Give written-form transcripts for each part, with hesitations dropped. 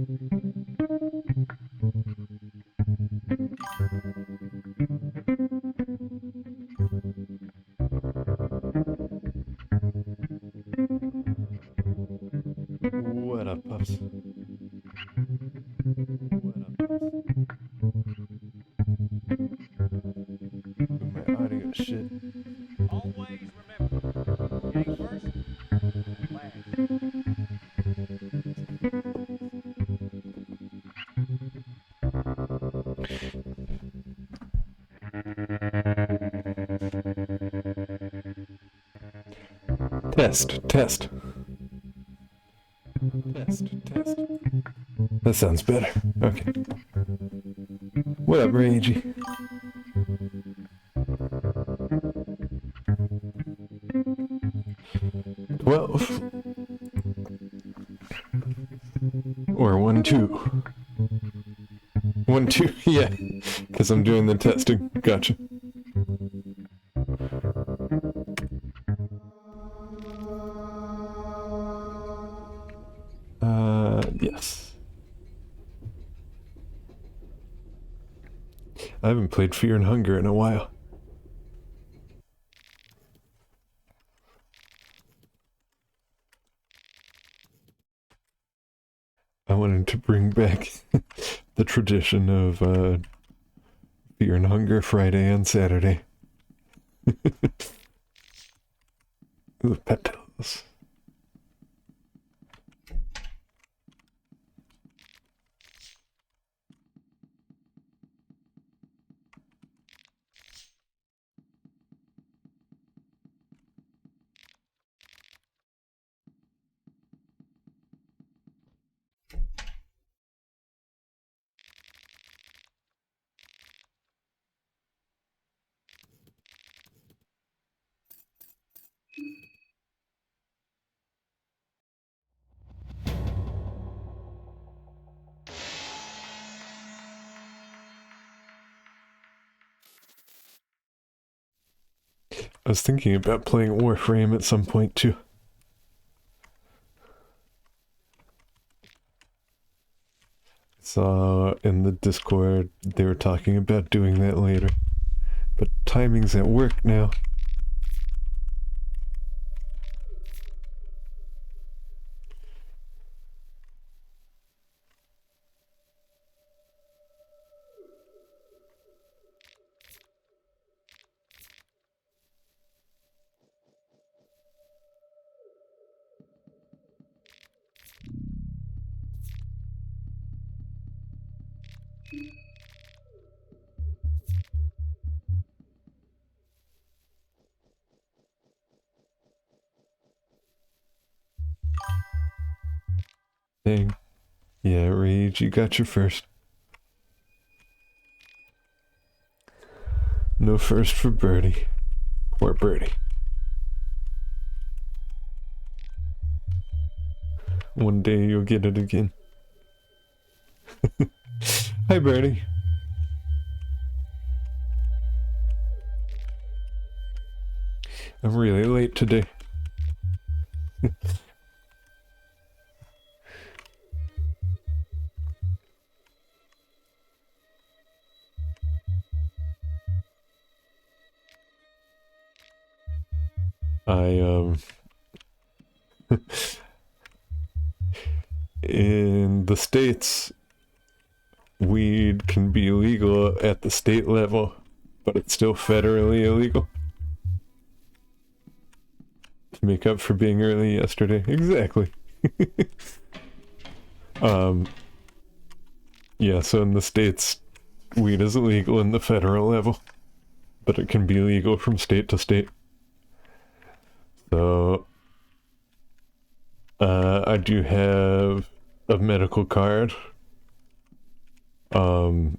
What up, pups? What up, pups? My audio shit. Always remember, game first, last. Test, test. Test, test. That sounds better. Okay. What up, Ragey? Twelve. Or 1, 2. 1, 2, yeah. Because I'm doing the testing. Gotcha. Yes. I haven't played Fear and Hunger in a while. I wanted to bring back the tradition of Fear and Hunger Friday and Saturday. Ooh, petals. I was thinking about playing Warframe at some point too. Saw in the Discord they were talking about doing that later. But timing's at work now. Dang. Yeah, Rage, you got your first. No first for Birdie. Poor Birdie. One day you'll get it again. Hi, Birdie. I'm really late today. In the States, weed can be illegal at the state level, but it's still federally illegal. To make up for being early yesterday. Exactly. Yeah, so in the States, weed is illegal in the federal level, but it can be legal from state to state. So, I do have a medical card. But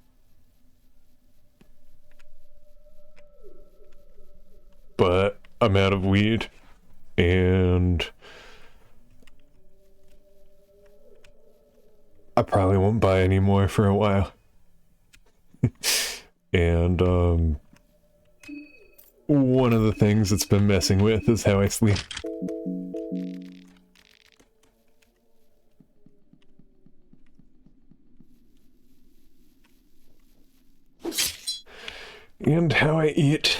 I'm out of weed, and I probably won't buy any more for a while. And, one of the things it's been messing with is how I sleep. And how I eat.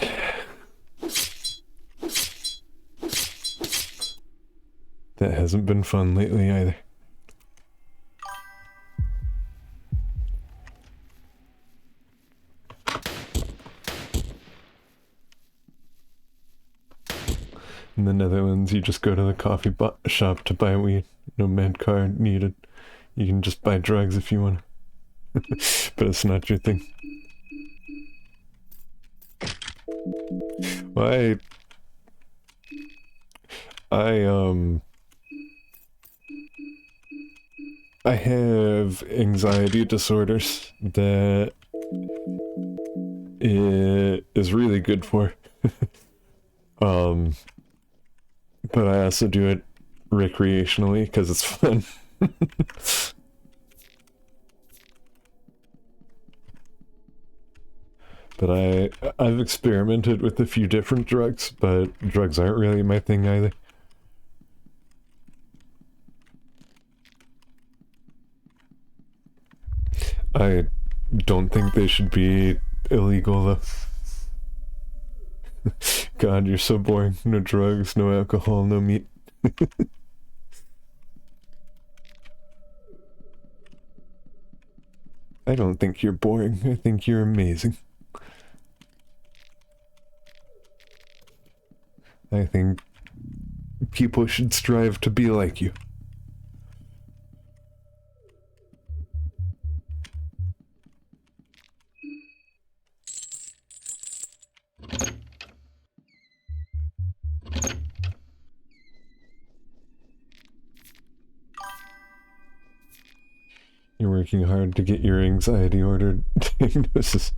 That hasn't been fun lately either. In the Netherlands, you just go to the coffee shop to buy weed. No med card needed. You can just buy drugs if you want. But it's not your thing. Well, I have anxiety disorders that it is really good for. But I also do it recreationally because it's fun. But I've experimented with a few different drugs, but drugs aren't really my thing either. I don't think they should be illegal though. God, you're so boring. No drugs, no alcohol, no meat. I don't think you're boring. I think you're amazing. I think people should strive to be like you. You're working hard to get your anxiety ordered diagnosis.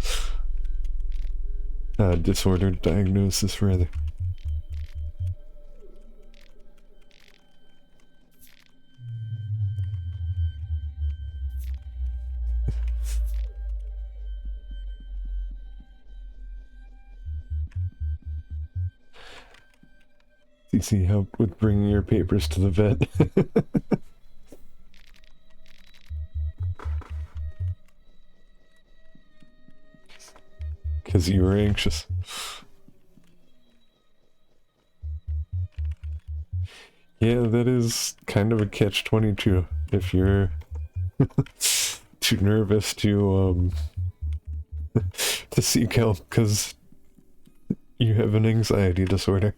Disordered diagnosis, rather. CC help with bringing your papers to the vet. Because you were anxious. Yeah, that is kind of a catch-22 if you're too nervous to seek help because you have an anxiety disorder.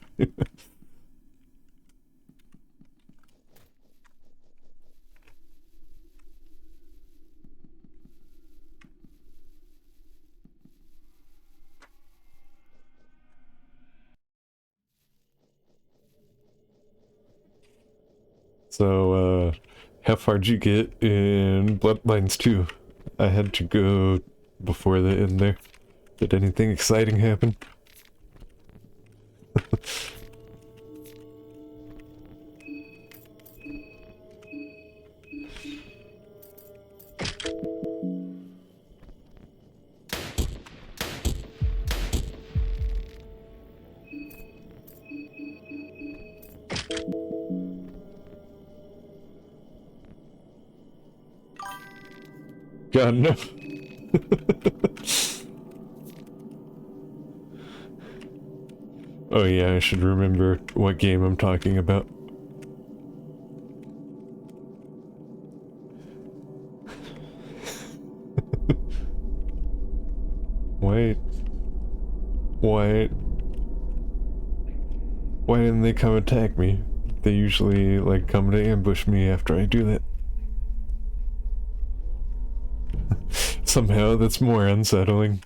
So, how far'd you get in Bloodlines 2? I had to go before the end there. Did anything exciting happen? God, no. Oh yeah, I should remember what game I'm talking about. Wait. Why didn't they come attack me? They usually, like, come to ambush me after I do that. Somehow that's more unsettling.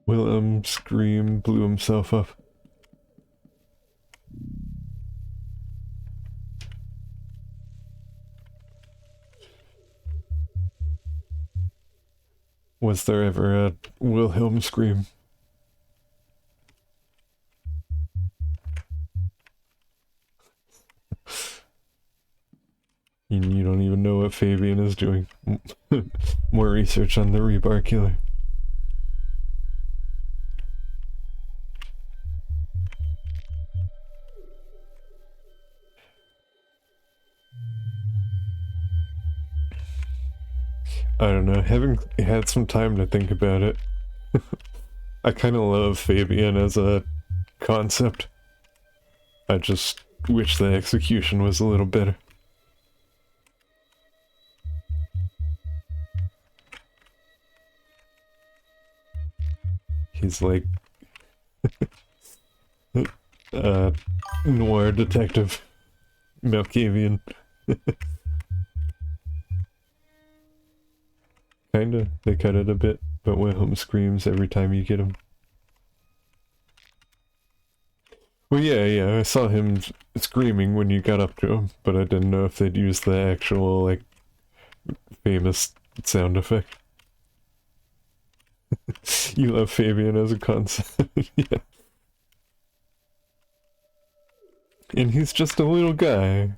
Willem scream blew himself up. Was there ever a Wilhelm scream? You don't even know what Fabian is doing. More research on the rebar killer. I don't know, having had some time to think about it, I kind of love Fabian as a concept. I just wish the execution was a little better. He's like noir detective Malkavian. Kinda, they cut it a bit, but Wilhelm screams every time you get him. Well, yeah, I saw him screaming when you got up to him, but I didn't know if they'd use the actual, like, famous sound effect. You love Fabian as a concept, yeah. And he's just a little guy.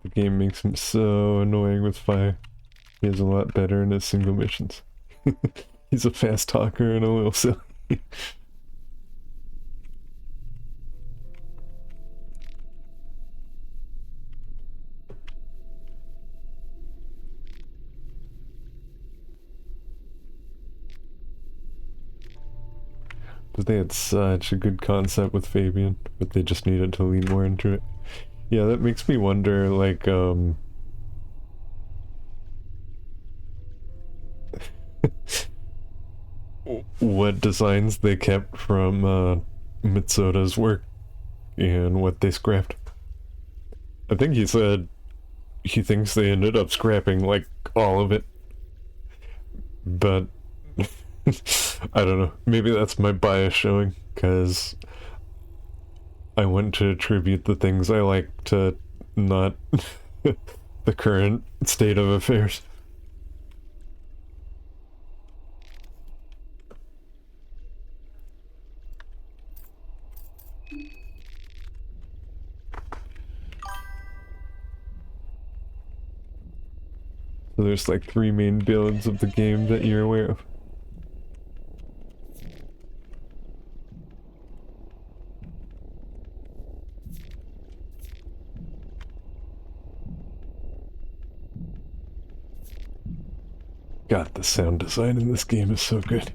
The game makes him so annoying with fire. He is a lot better in his single missions. He's a fast talker and a little silly. But they had such a good concept with Fabian, but they just needed to lean more into it. Yeah, that makes me wonder, like, what designs they kept from, Mitsoda's work and what they scrapped. I think he said he thinks they ended up scrapping, like, all of it. But I don't know. Maybe that's my bias showing, because I want to attribute the things I like to not the current state of affairs. So there's like 3 main builds of the game that you're aware of. God, the sound design in this game is so good.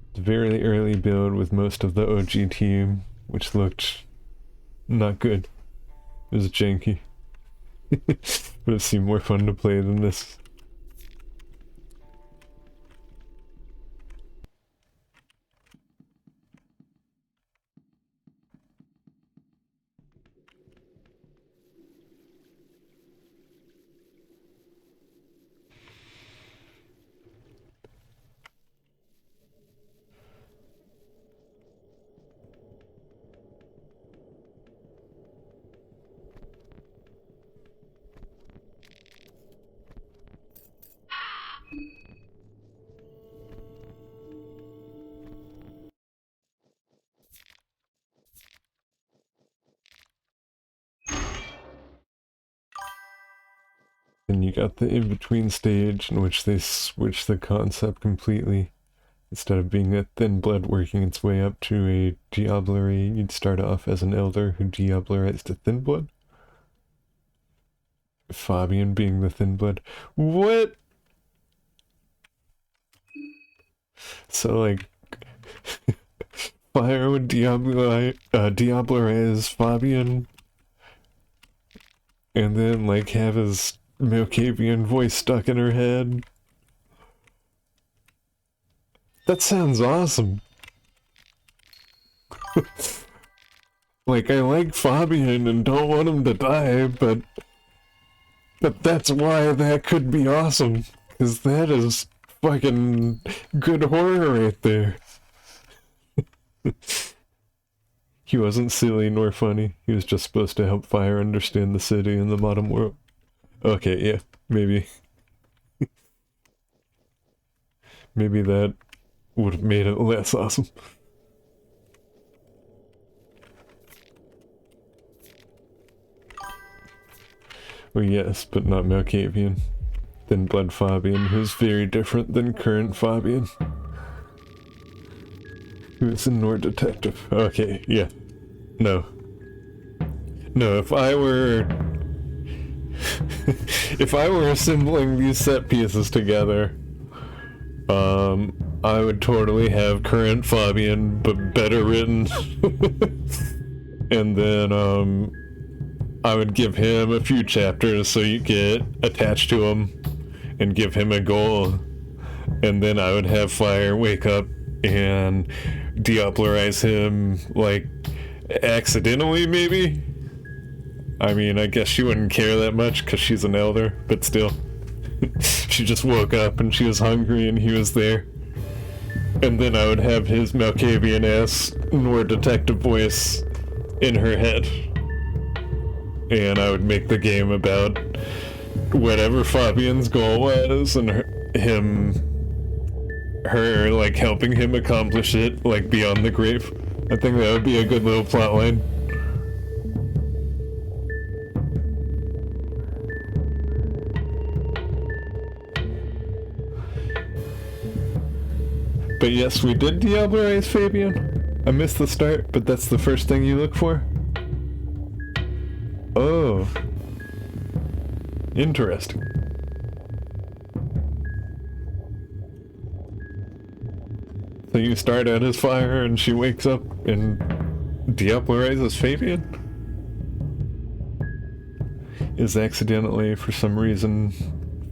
It's a very early build with most of the OG team, which looked not good. It was janky. But it seemed more fun to play than this. And you got the in-between stage in which they switch the concept completely. Instead of being a thin blood working its way up to a Diablerie, you'd start off as an elder who Diablerized to thin blood. Fabian being the thin blood. What? So like Fire would Diablerize Fabian and then like have his Malkavian voice stuck in her head. That sounds awesome. Like, I like Fabian and don't want him to die, but that's why that could be awesome. Because that is fucking good horror right there. He wasn't silly nor funny. He was just supposed to help Fire understand the city and the bottom world. Okay, yeah, maybe. Maybe that would have made it less awesome. Well, yes, but not Malkavian. Then Blood Fabian, who's very different than current Fabian. Who's a Nord detective. Okay, yeah. No. No, if I were... if I were assembling these set pieces together, I would totally have current Fabian, but better written. And then, I would give him a few chapters so you get attached to him and give him a goal. And then I would have Fire wake up and Diablerize him, like, accidentally, maybe? I mean, I guess she wouldn't care that much because she's an elder, but still. She just woke up and she was hungry and he was there. And then I would have his Malkavian-ass Nord detective voice in her head. And I would make the game about whatever Fabian's goal was and her like helping him accomplish it, like beyond the grave. I think that would be a good little plot line. But yes, we did Diablerize Fabian. I missed the start, but that's the first thing you look for? Oh. Interesting. So you start out as Fire and she wakes up and Diablerizes Fabian? Is accidentally, for some reason,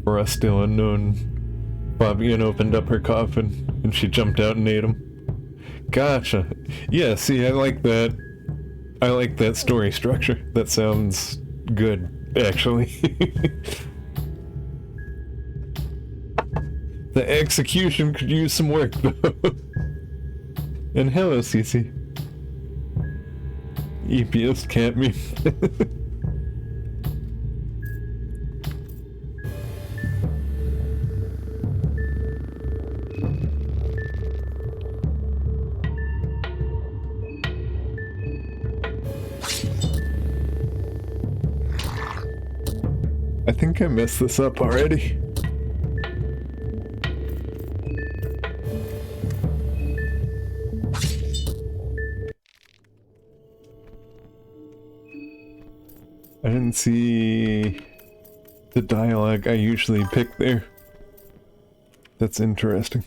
for us still unknown, Fabian opened up her coffin and she jumped out and ate him. Gotcha. Yeah, see, I like that. I like that story structure. That sounds good, actually. The execution could use some work, though. And hello, Cece. EPS can't me. I think I messed this up already. I didn't see the dialogue I usually pick there. That's interesting.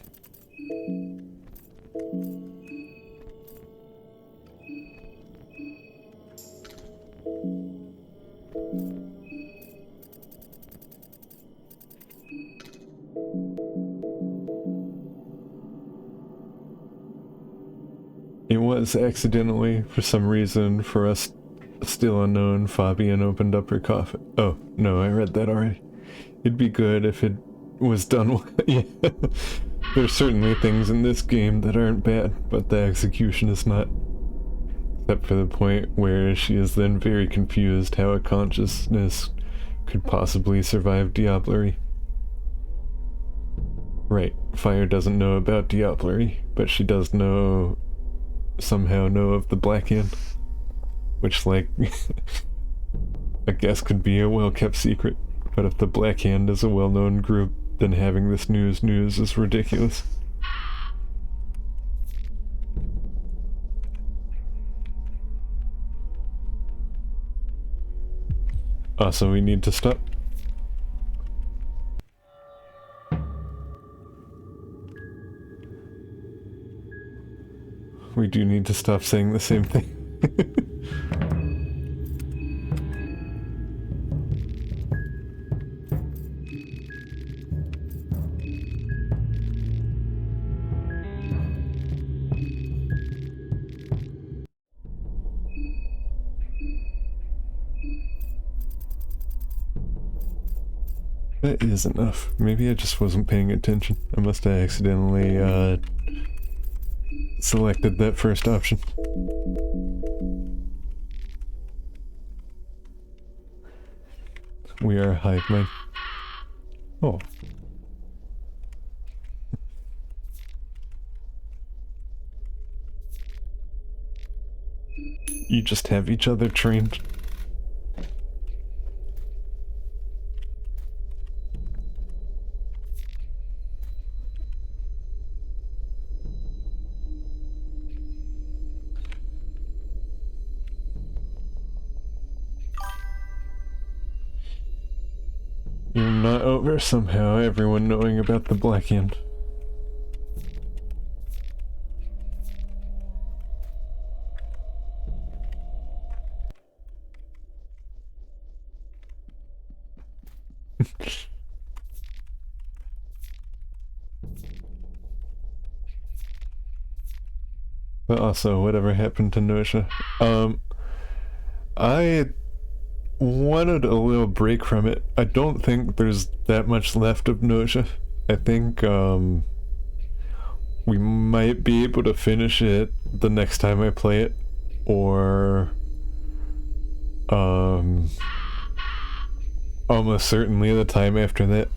It was accidentally, for some reason, for us still unknown, Fabian opened up her coffin. Oh, no, I read that already. It'd be good if it was done well. Yeah. There's certainly things in this game that aren't bad, but the execution is not. Except for the point where she is then very confused how a consciousness could possibly survive Diablerie. Right, Fire doesn't know about Diablerie, but she does somehow know of the Black Hand. Which, like, I guess could be a well-kept secret. But if the Black Hand is a well-known group, then having this news is ridiculous. Also, we need to stop. We do need to stop saying the same thing. That is enough. Maybe I just wasn't paying attention. I must have accidentally, selected that first option. We are a hive mind. Oh. You just have each other trained. You're not over somehow, everyone knowing about the Black Hand. But also, whatever happened to Notia? I wanted a little break from it. I don't think there's that much left of Notia. I think, we might be able to finish it the next time I play it, or, almost certainly the time after that.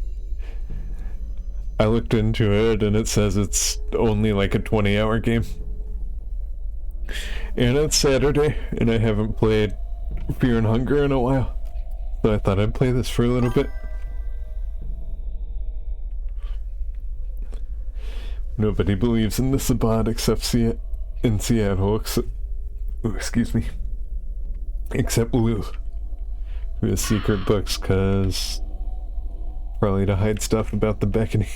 I looked into it and it says it's only like a 20-hour game. And it's Saturday, and I haven't played Fear and Hunger in a while. So I thought I'd play this for a little bit. Nobody believes in the Sabbat except in Seattle, excuse me. Except Lou, who has secret books, cause probably to hide stuff about the beckoning.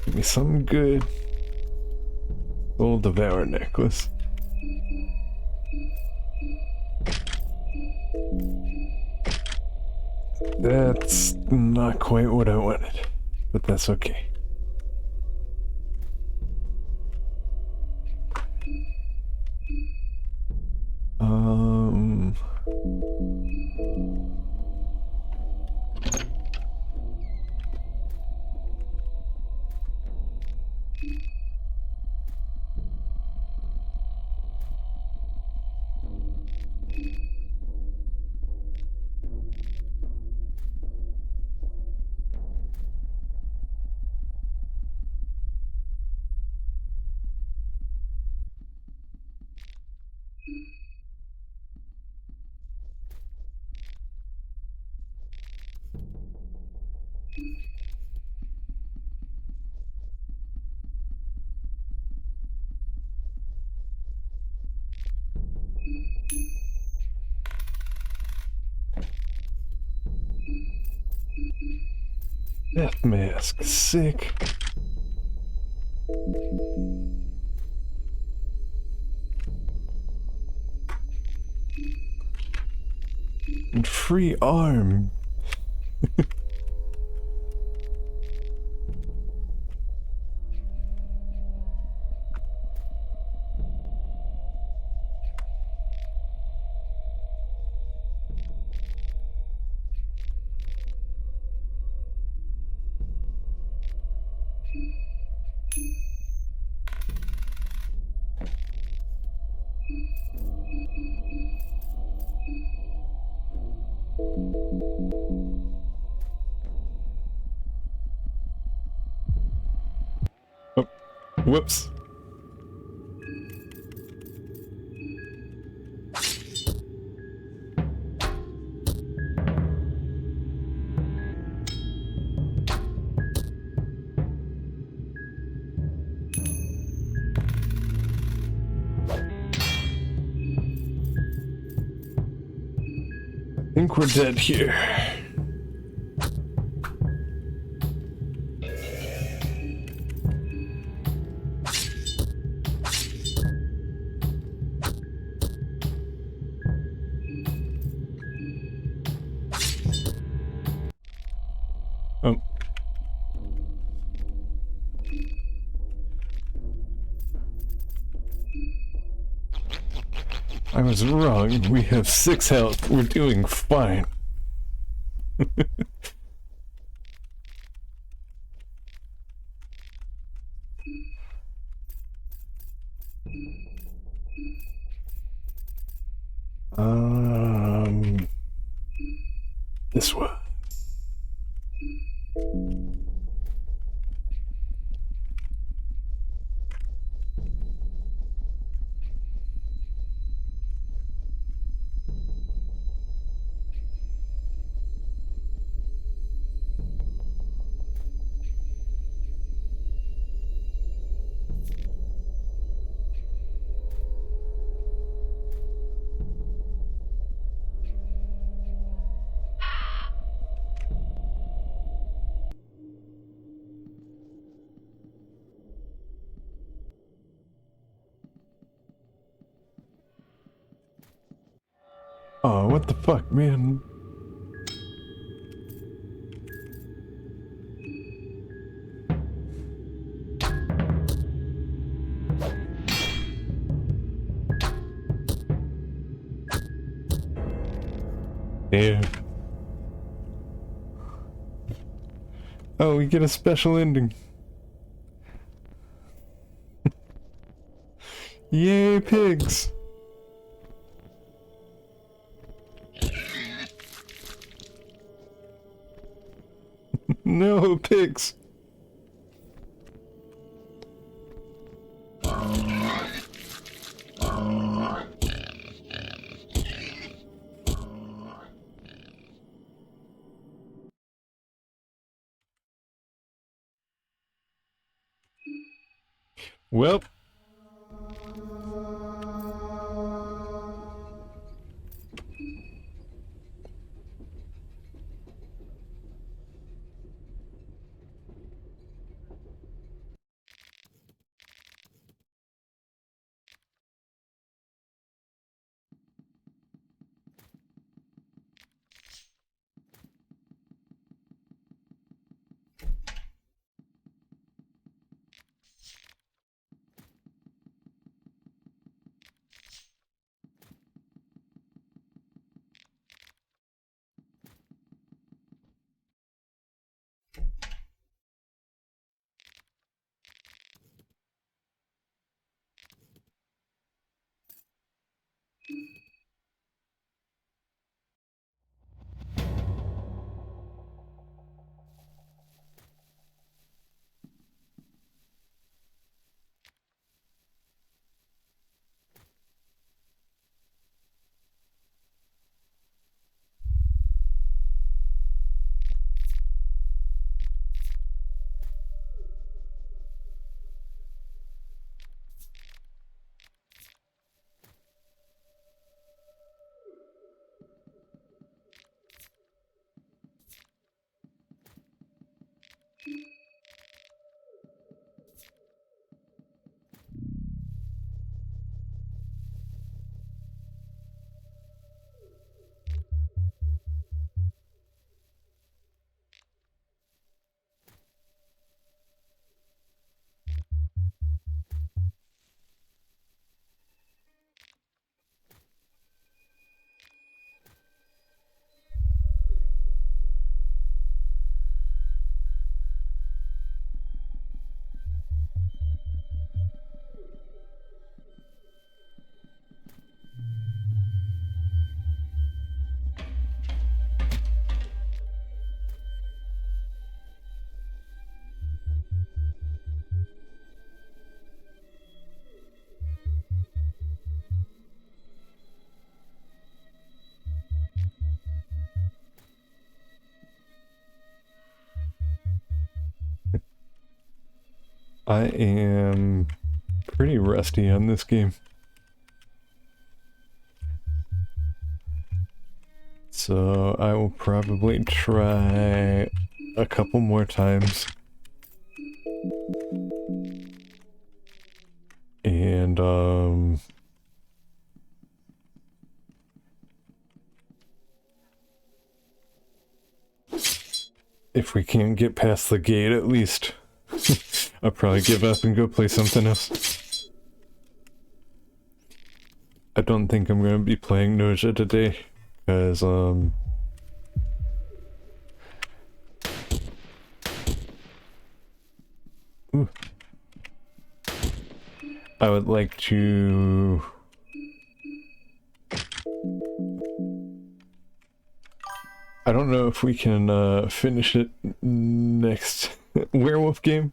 Give me something good. Soul Devour necklace. That's not quite what I wanted, but that's okay. Death mask, sick. And free arm. Whoops. I think we're dead here. Oh. I was wrong. We have 6 health. We're doing fine. This one. Oh, what the fuck, man? Damn. Oh, we get a special ending. Yay, pigs! No, pigs! Well. I am pretty rusty on this game. So I will probably try a couple more times. And if we can't get past the gate, at least I'll probably give up and go play something else. I don't think I'm gonna be playing Noja today, because ooh. I would like to I don't know if we can finish it next werewolf game.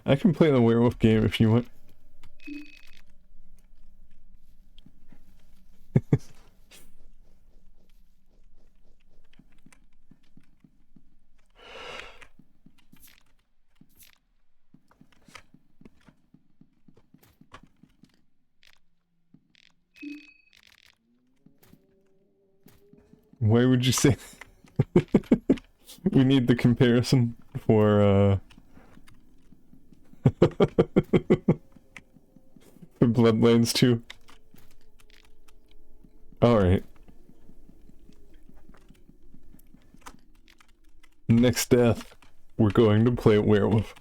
I can play the werewolf game if you want. Why would you say we need the comparison for for Bloodlines 2? Alright. Next death, we're going to play werewolf.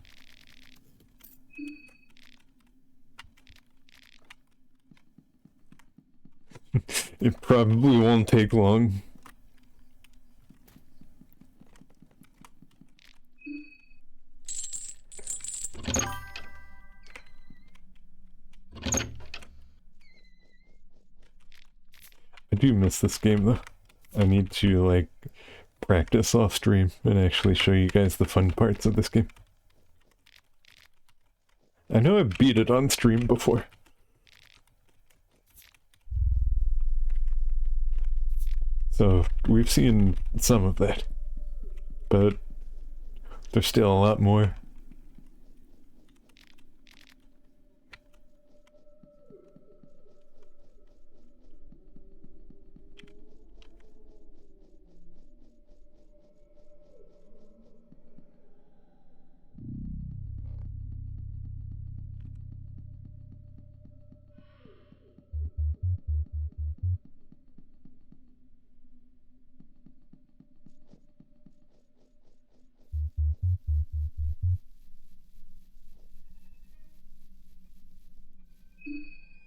It probably won't take long. I do miss this game though. I need to like practice off stream and actually show you guys the fun parts of this game. I know I beat it on stream before. So we've seen some of that, but there's still a lot more.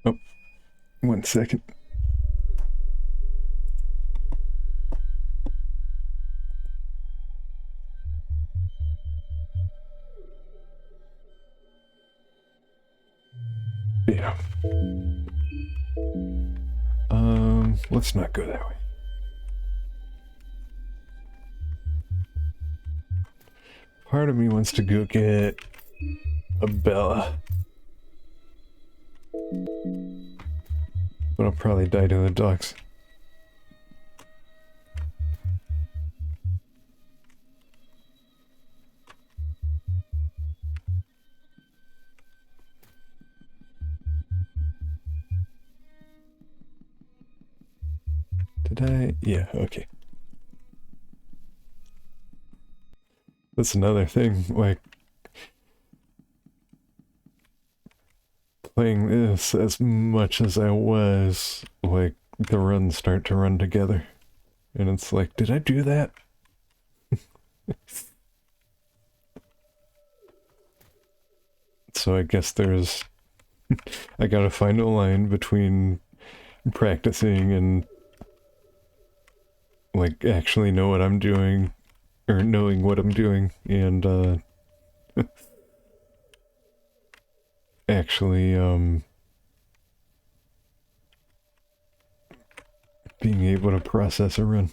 Oh, 1 second. Yeah. Let's not go that way. Part of me wants to go get a Bella. But I'll probably die to the dogs. Did I? Yeah, okay. That's another thing, like, playing this as much as I was, like, the runs start to run together. And it's like, did I do that? So I guess there's... I gotta find a line between practicing and, like, actually know what I'm doing, or knowing what I'm doing, and, actually, being able to process a run.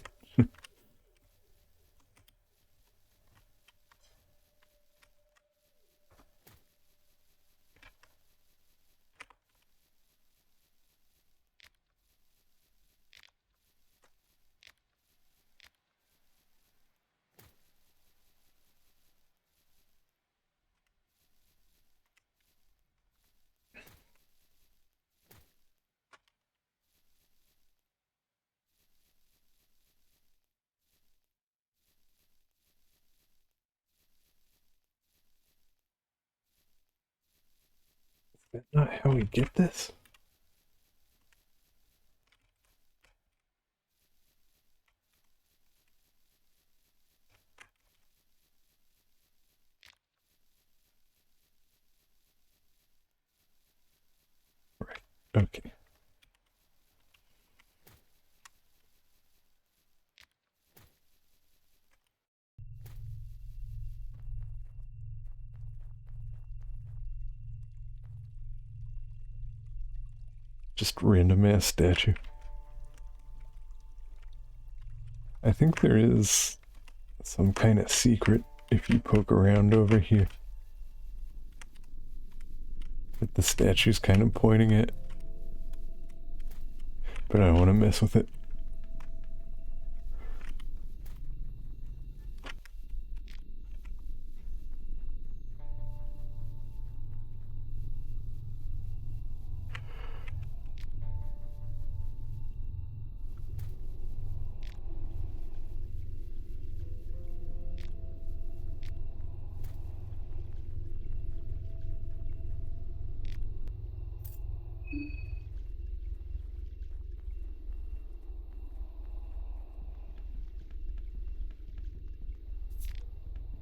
Is that not how we get this? Right. Okay. Just random ass statue. I think there is some kind of secret if you poke around over here that the statue's kind of pointing at. But I don't want to mess with it.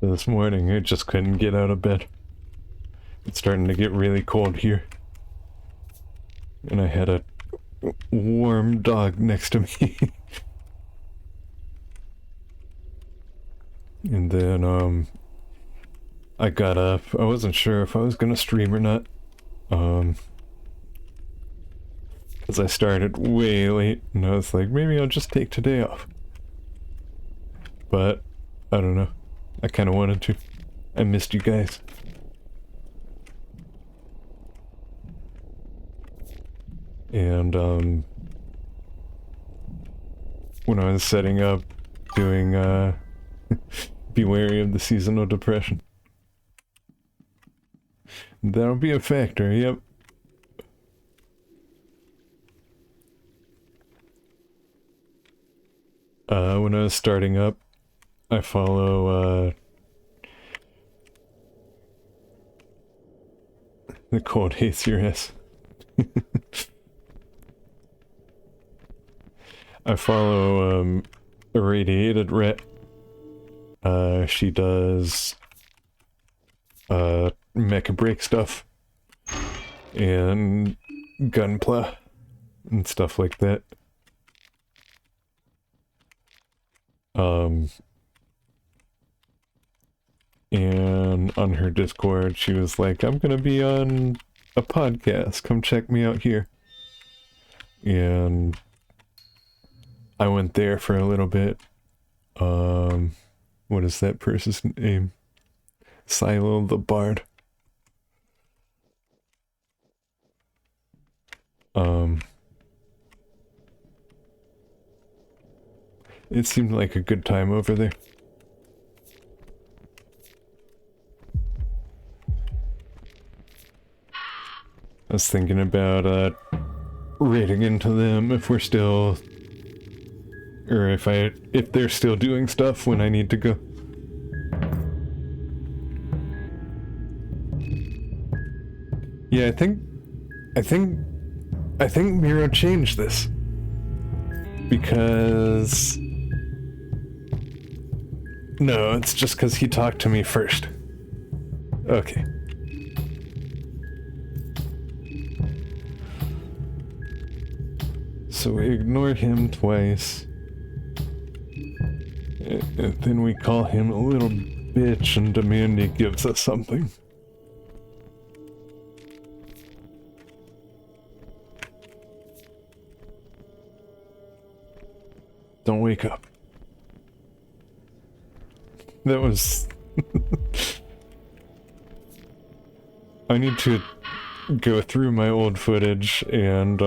This morning I just couldn't get out of bed. It's starting to get really cold here. And I had a warm dog next to me. And then I got up. I wasn't sure if I was gonna stream or not. Because I started way late and I was like, maybe I'll just take today off. But I don't know. I kind of wanted to. I missed you guys. And when I was setting up doing be wary of the seasonal depression. That'll be a factor, yep. When I was starting up, I follow the cold hates your ass. I follow Irradiated Ret. She does mecha break stuff and gunpla and stuff like that. And on her Discord, she was like, I'm gonna be on a podcast, come check me out here. And I went there for a little bit. What is that person's name? Silo the Bard. It seemed like a good time over there. I was thinking about raiding into them if we're still, or if they're still doing stuff when I need to go. Yeah, I think Miro changed this because no, it's just because he talked to me first. Okay. So we ignore him twice. And then we call him a little bitch and demand he gives us something. Don't wake up. That was... I need to go through my old footage and,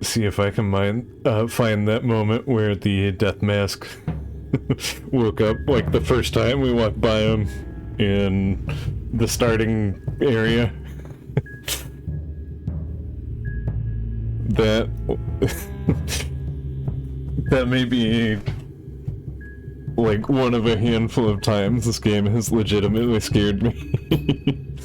see if I can find that moment where the death mask woke up, like the first time we walked by him in the starting area. That may be like one of a handful of times this game has legitimately scared me.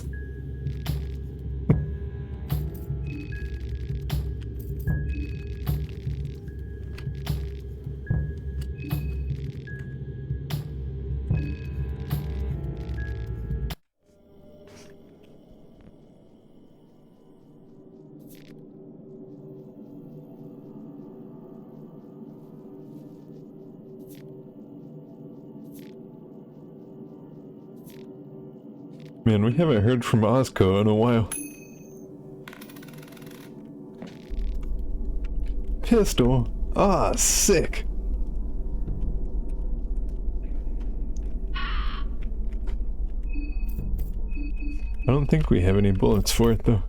Man, we haven't heard from Ozco in a while. Pistol? Ah, sick. I don't think we have any bullets for it, though.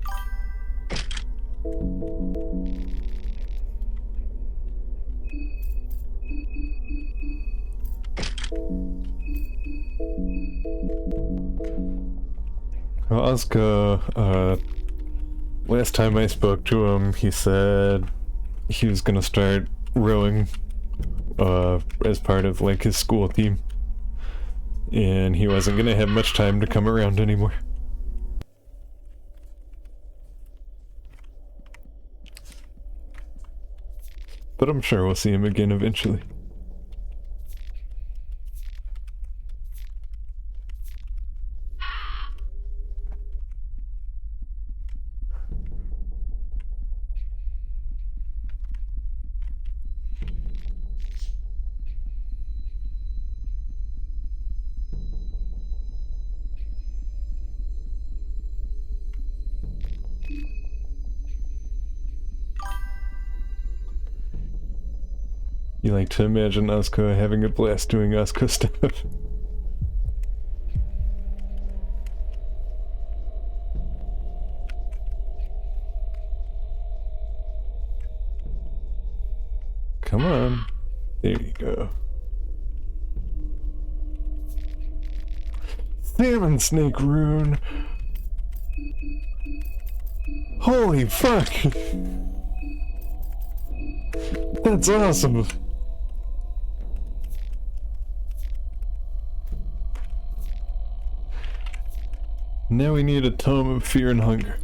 Ozka, last time I spoke to him, he said he was gonna start rowing, as part of, like, his school team. And he wasn't gonna have much time to come around anymore. But I'm sure we'll see him again eventually. You like to imagine Ozco having a blast doing Ozco stuff. Come on. There you go. Salmon snake rune! Holy fuck! That's awesome! Now we need a tome of fear and hunger.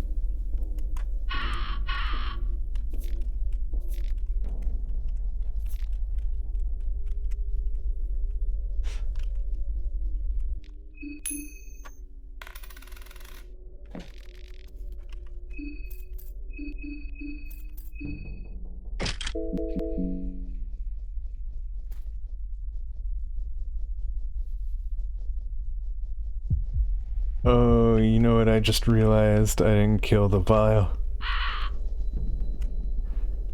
Oh, you know what I just realized? I didn't kill the vial.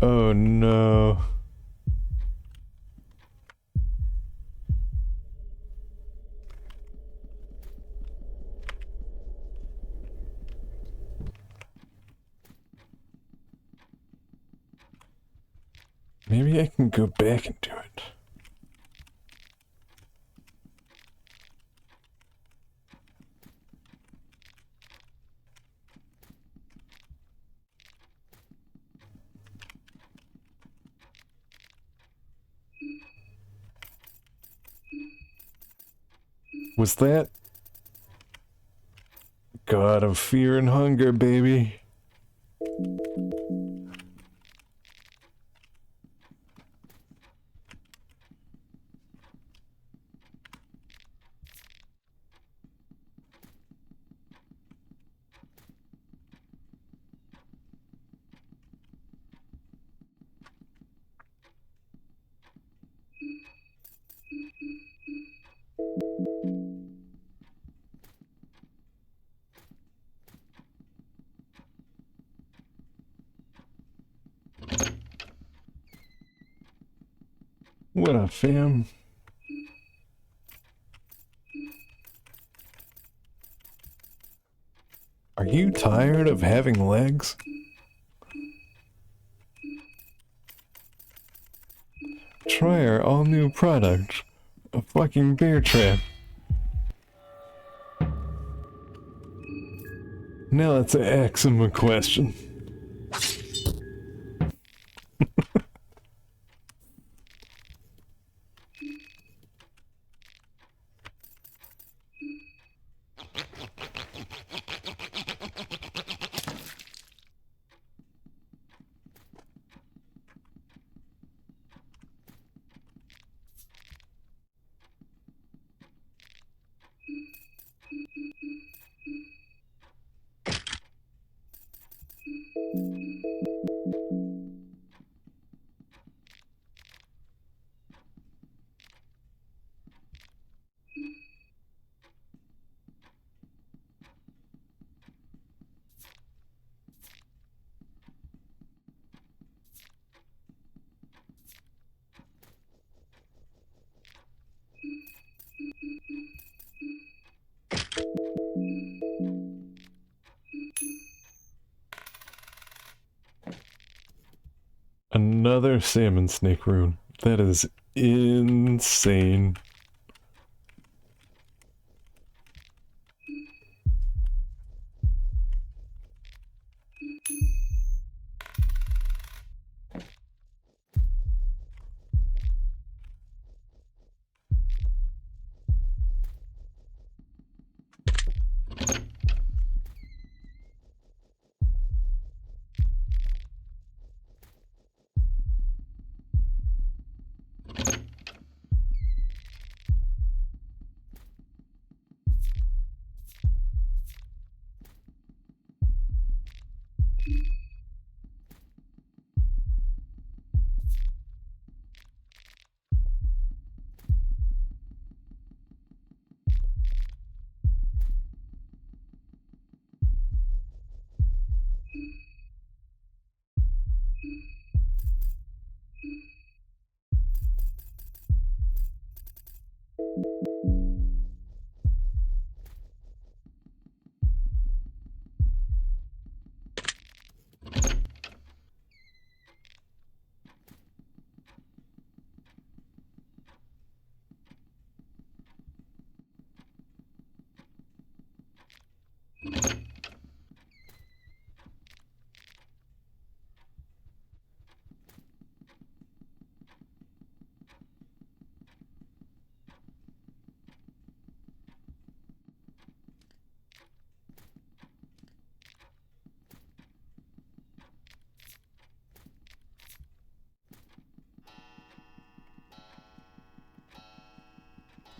Oh no. Maybe I can go back and do it. Was that? God of fear and hunger, baby. What up, fam? Are you tired of having legs? Try our all-new product, a fucking bear trap. Now that's an eczema question. Another salmon snake rune. That is insane.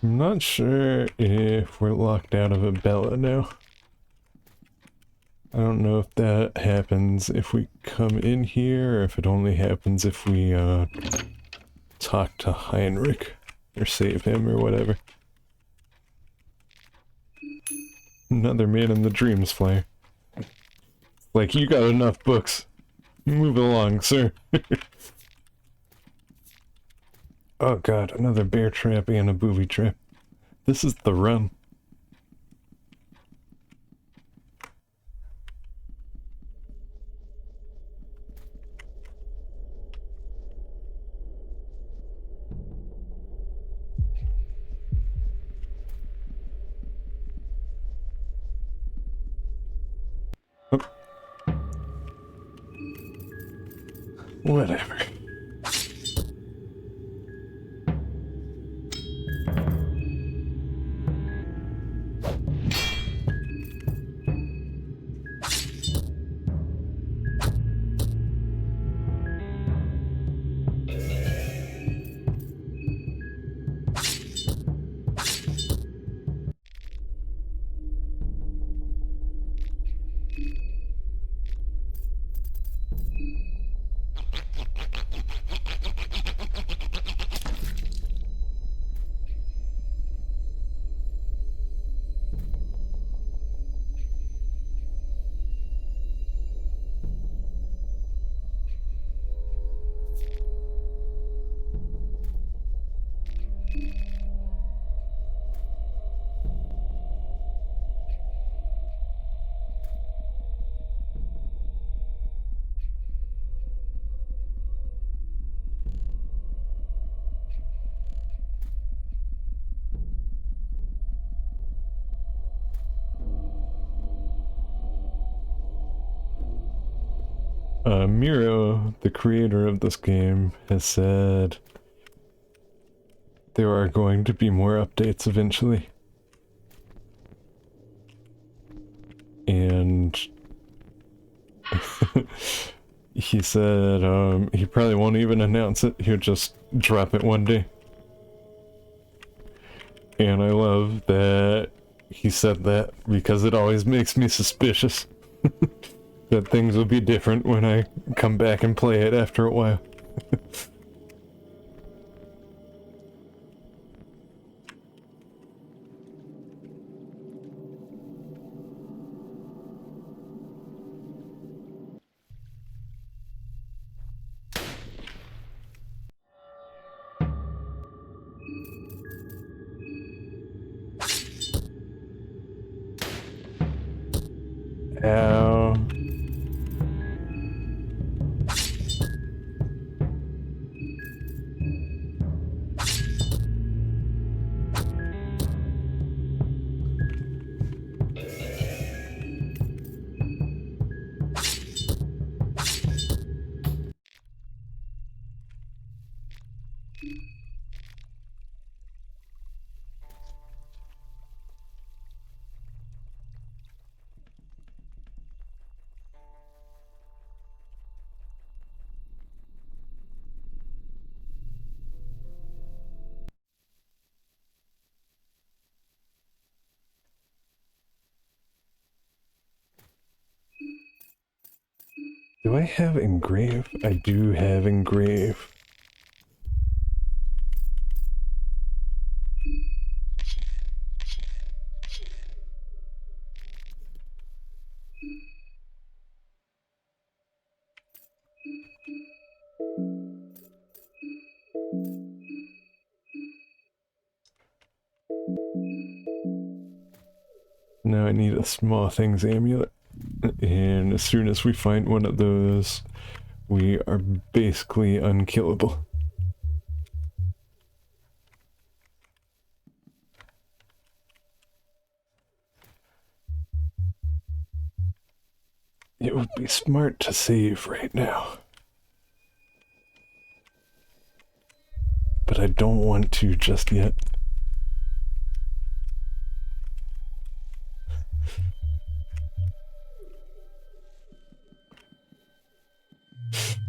I'm not sure if we're locked out of Abella now. I don't know if that happens if we come in here, or if it only happens if we, talk to Heinrich, or save him, or whatever. Another Man in the Dreams flyer. Like, you got enough books. Move along, sir. Oh god, another bear trap and a booby trap. This is the run. Oh. Whatever. Miro, the creator of this game, has said there are going to be more updates eventually. And he said he probably won't even announce it, he'll just drop it one day. And I love that he said that, because it always makes me suspicious that things will be different when I come back and play it after a while. Ow. Do I have engrave? I do have engrave. Now I need a small things amulet, and as soon as we find one of those, we are basically unkillable. It would be smart to save right now, but I don't want to just yet.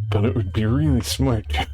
But it would be really smart to.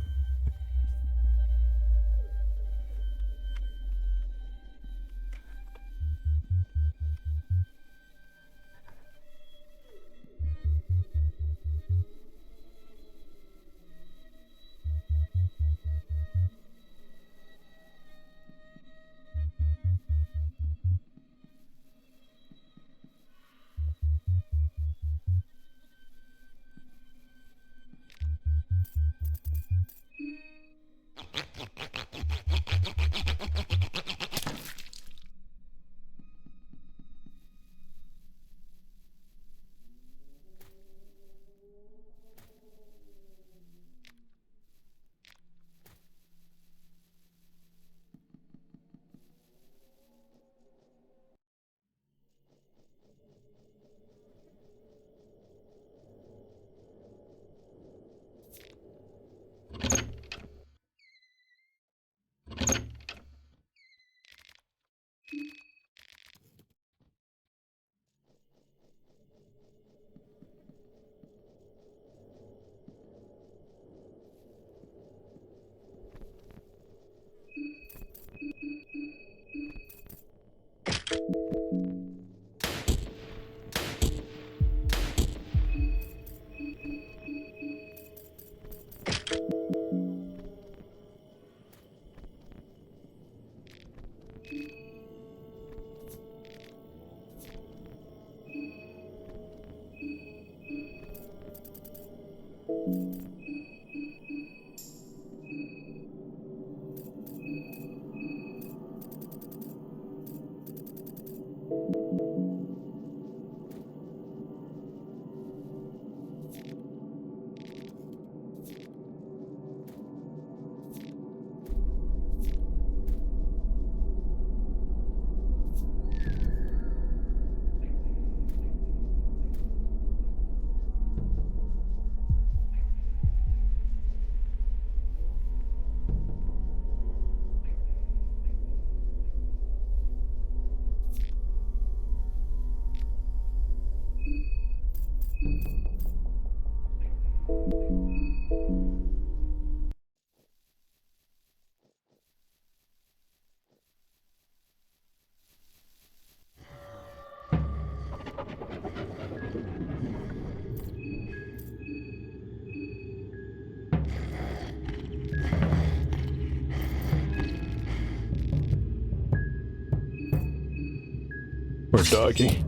Or doggy.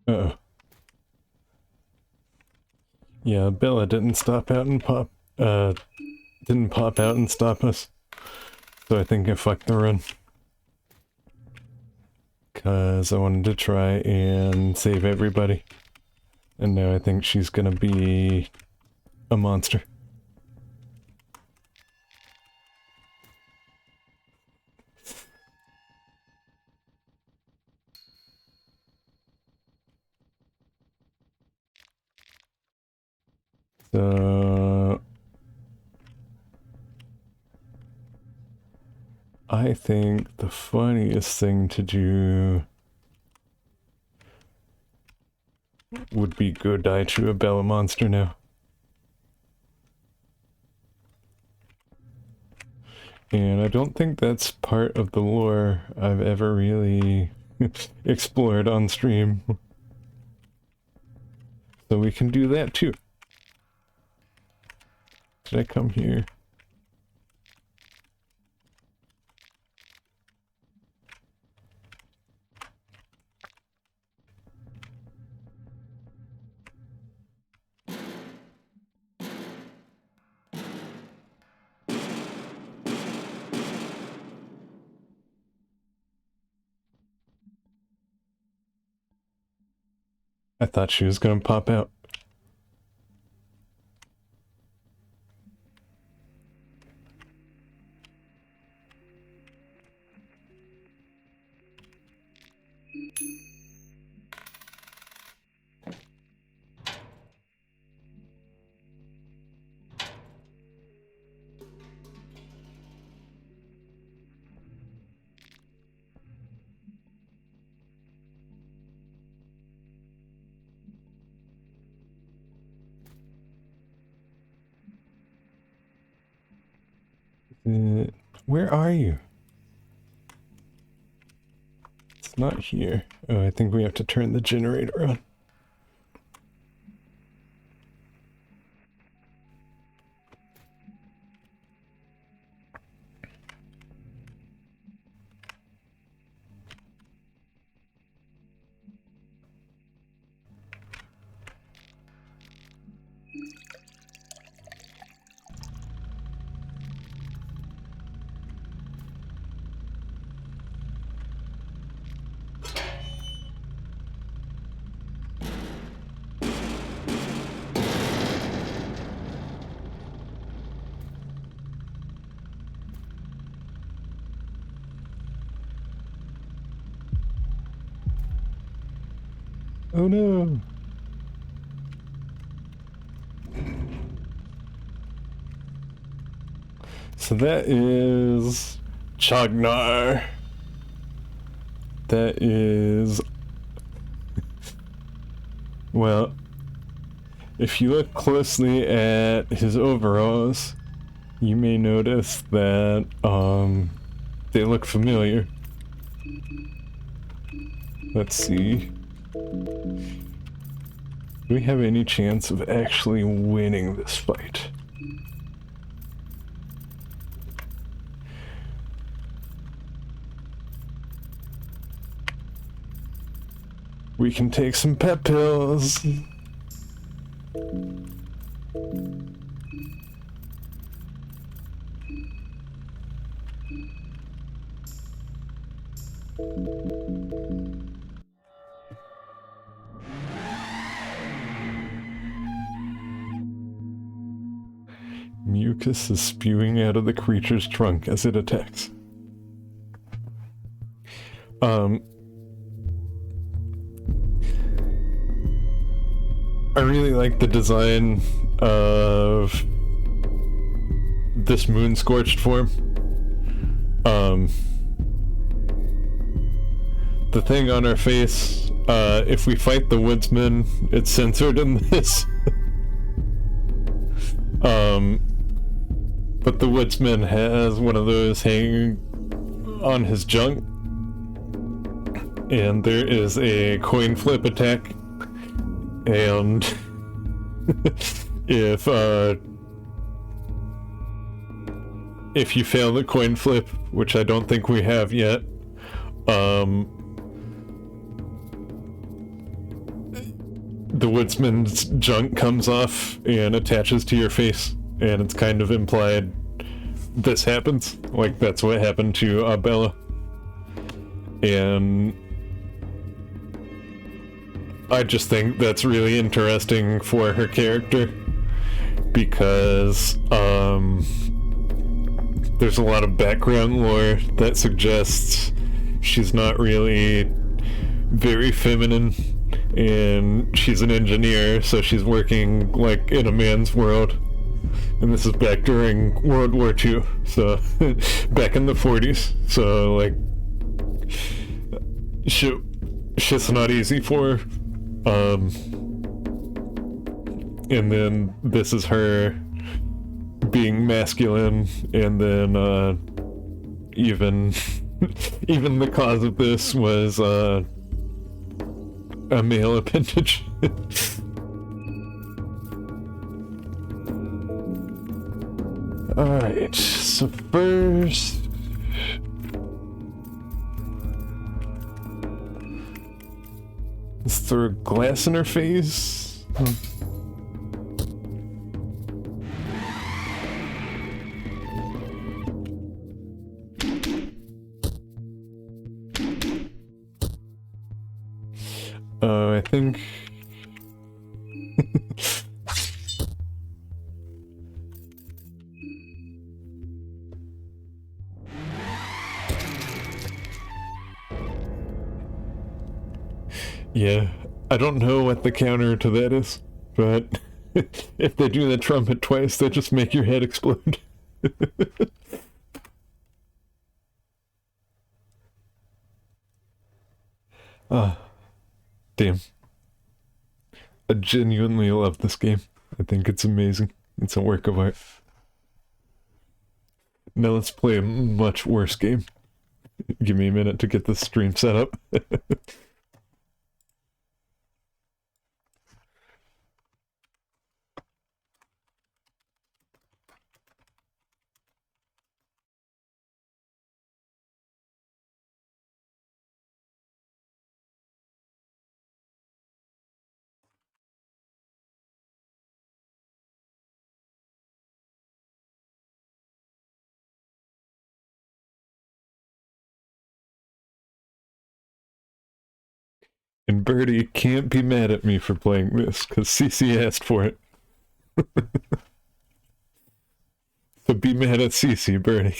Uh-oh. Yeah, Bella didn't stop out and didn't pop out and stop us. So I think I fucked the run. because I wanted to try and save everybody. And now I think she's gonna be a monster. So I think the funniest thing to do would be go die to a Bella monster now. And I don't think that's part of the lore I've ever really explored on stream. So we can do that too. Did I come here? I thought she was gonna pop out. Where are you? It's not here. Oh, I think we have to turn the generator on. Oh no! So that is Chagnar. That is... Well, if you look closely at his overalls, you may notice that they look familiar. Let's see. Do we have any chance of actually winning this fight? We can take some pep pills. Mucus is spewing out of the creature's trunk as it attacks. I really like the design of this moon scorched form. The thing on our face, if we fight the woodsman, it's censored in this. But the woodsman has one of those hanging on his junk. And there is a coin flip attack. And if you fail the coin flip, which I don't think we have yet, the woodsman's junk comes off and attaches to your face, and it's kind of implied this happens. Like, that's what happened to Bella. And I just think that's really interesting for her character because there's a lot of background lore that suggests she's not really very feminine, and she's an engineer, so she's working like in a man's world. And this is back during World War II, so back in the 40s. So like, shit's not easy for her. And then this is her being masculine, and then even even the cause of this was a male appendage. Alright, so first... let's throw glass in her face. I think... yeah, I don't know what the counter to that is, but if they do the trumpet twice, they just make your head explode. Ah, damn. I genuinely love this game. I think it's amazing. It's a work of art. Now let's play a much worse game. Give me a minute to get the stream set up. And Birdie can't be mad at me for playing this, because CC asked for it. So be mad at CC, Birdie.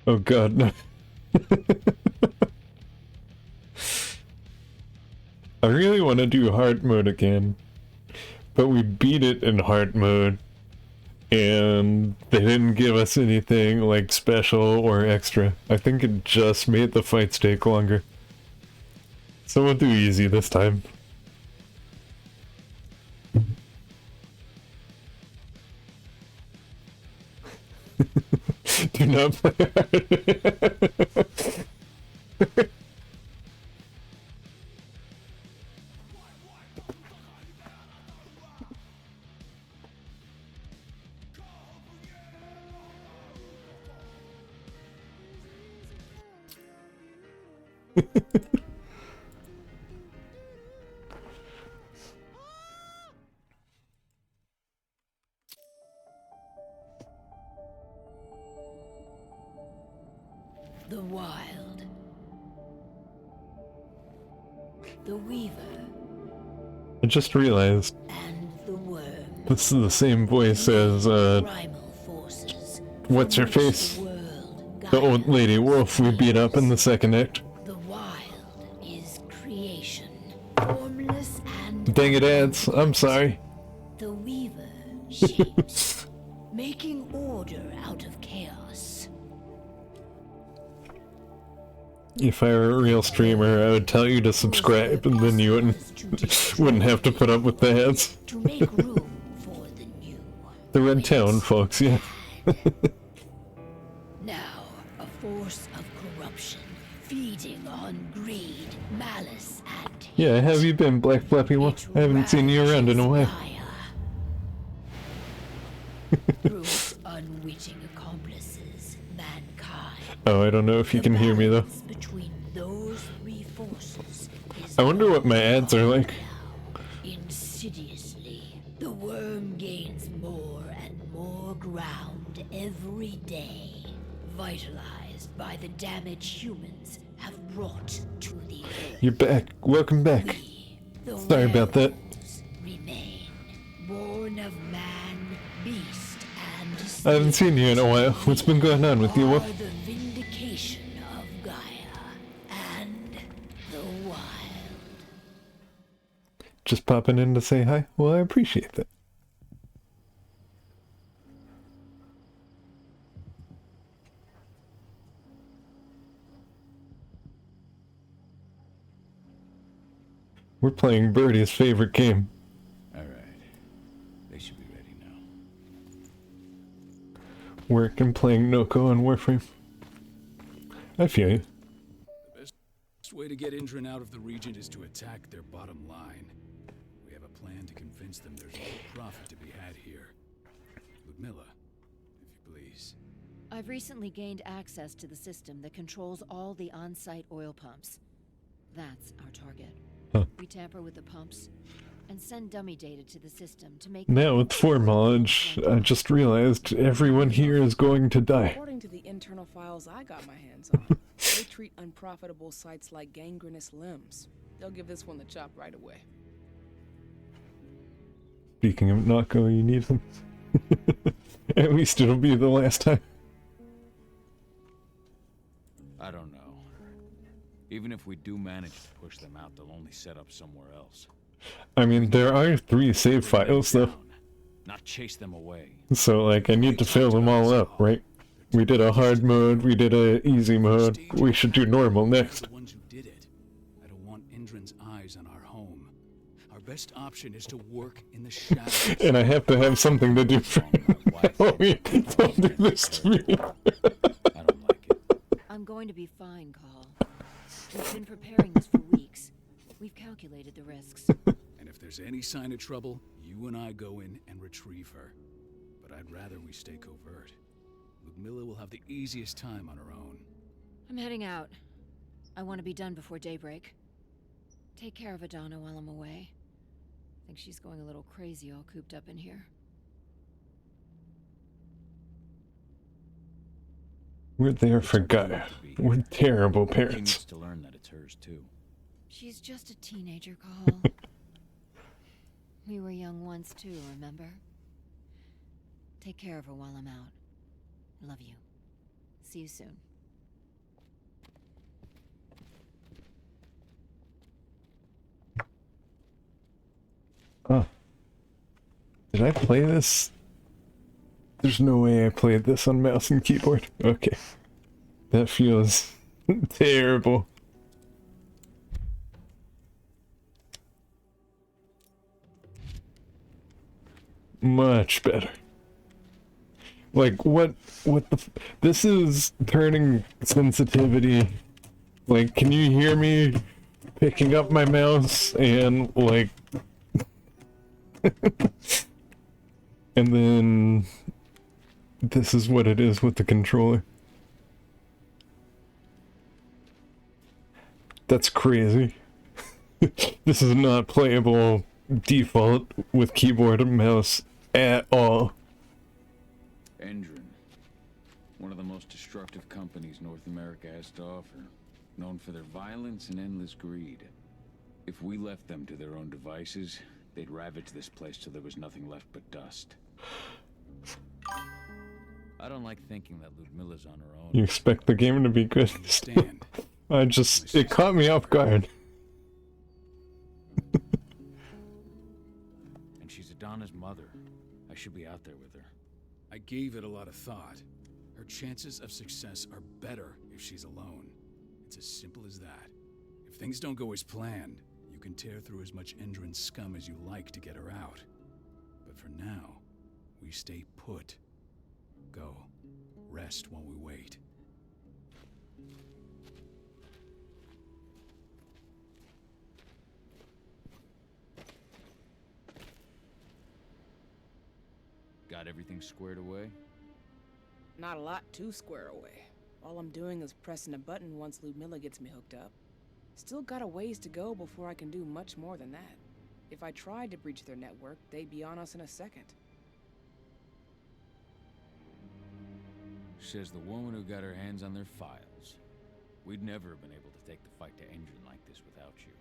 Oh god, no. I really want to do hard mode again, but we beat it in hard mode, and they didn't give us anything like special or extra. I think it just made the fights take longer. So we'll do easy this time. Do not play hard. The wild. The weaver. I just realized And the worm. this is the same voice as, Primal forces. what's her from which face? The, world The old lady wolf we beat up in the second act. The wild is creation. Formless and Dang it, ads. I'm sorry. The Weaver shapes, making order out of chaos. If I were a real streamer, I would tell you to subscribe, and then you wouldn't have to put up with the ads. To make room for the new. The Red Town, folks, yeah. Now, a force of corruption, feeding on greed, malice, and hate. Yeah, have you been, Black Flappy One? I haven't seen you around in a while. Through its unwitting accomplices, mankind. Oh, I don't know if you can hear me, though. balance between those three forces is I wonder what my ads are like. insidiously. The worm gains more and more ground every day, vitalized by the damage humans have brought to the earth. You're back. Welcome back. We, the Sorry about that. werewolves, remain born of man, beast, and I haven't seen you in a while. What's been going on with you, are Wolf? the vindication of Gaia and the wild. Just popping in to say hi? Well, I appreciate that. We're playing Birdie's favorite game. All right. They should be ready now. Work and playing Noko on Warframe. I feel you. The best way to get Indran out of the region is to attack their bottom line. We have a plan to convince them there's no profit to be had here. Ludmilla, if you please. I've recently gained access to the system that controls all the on-site oil pumps. That's our target. Huh. We tamper with the pumps and send dummy data to the system to make... Now, with foreknowledge, I just realized everyone here is going to die. According to the internal files I got my hands on, they treat unprofitable sites like gangrenous limbs. They'll give this one the chop right away. Speaking of Noko, you need them. At least it'll be the last time. I don't know. Even if we do manage to push them out, they'll only set up somewhere else. I mean, there are 3 save files, though. Not chase them away. So, like, I need to fill them all up, right? We did a hard mode, we did a easy mode. We should do normal next. The ones who did it. I don't want Indran's eyes on our home. Our best option is to work in the shadows. And I have to have something to do for Oh, yeah, don't do this to me. I don't like it. I'm going to be fine, Call. We've been preparing this for weeks. We've calculated the risks. And if there's any sign of trouble, you and I go in and retrieve her. But I'd rather we stay covert. Ludmilla will have the easiest time on her own. I'm heading out. I want to be done before daybreak. Take care of Adana while I'm away. I think she's going a little crazy all cooped up in here. We're there for Gaia. We're terrible She parents. needs to learn that it's hers too. She's just a teenager, Call. We were young once too, remember? Take care of her while I'm out. Love you. See you soon. Oh. Did I play this? There's no way I played this on mouse and keyboard. Okay. That feels terrible. Much better. Like, what this is turning sensitivity. Like, can you hear me picking up my mouse and, like... and then... this is what it is with the controller. That's crazy. This is not playable default with keyboard and mouse at all. Endron, one of the most destructive companies North America has to offer, known for their violence and endless greed. If we left them to their own devices, they'd ravage this place till there was nothing left but dust. I don't like thinking that Ludmilla's on her own. You expect the game to be good. Understand? It caught me off guard. Lana's mother. I should be out there with her. I gave it a lot of thought. Her chances of success are better if she's alone. It's as simple as that. If things don't go as planned, you can tear through as much Endron scum as you like to get her out. But for now, we stay put. Go. Rest while we wait. Got everything squared away? Not a lot to square away. All I'm doing is pressing a button once Ludmilla gets me hooked up. Still got a ways to go before I can do much more than that. If I tried to breach their network, they'd be on us in a second. Says the woman who got her hands on their files. We'd never have been able to take the fight to Endron like this without you.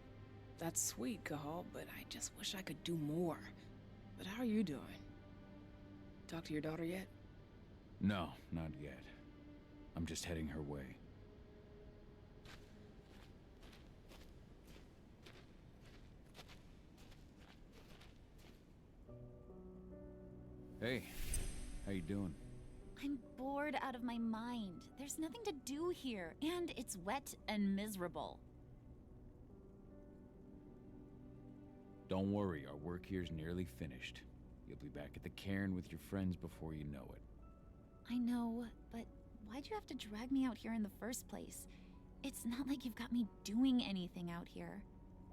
That's sweet, Cahal, but I just wish I could do more. But how are you doing? Talk to your daughter yet? No, not yet. I'm just heading her way. Hey, how you doing? I'm bored out of my mind. There's nothing to do here, and it's wet and miserable. Don't worry, our work here's nearly finished. You'll be back at the cairn with your friends before you know it. I know, but why'd you have to drag me out here in the first place? It's not like you've got me doing anything out here.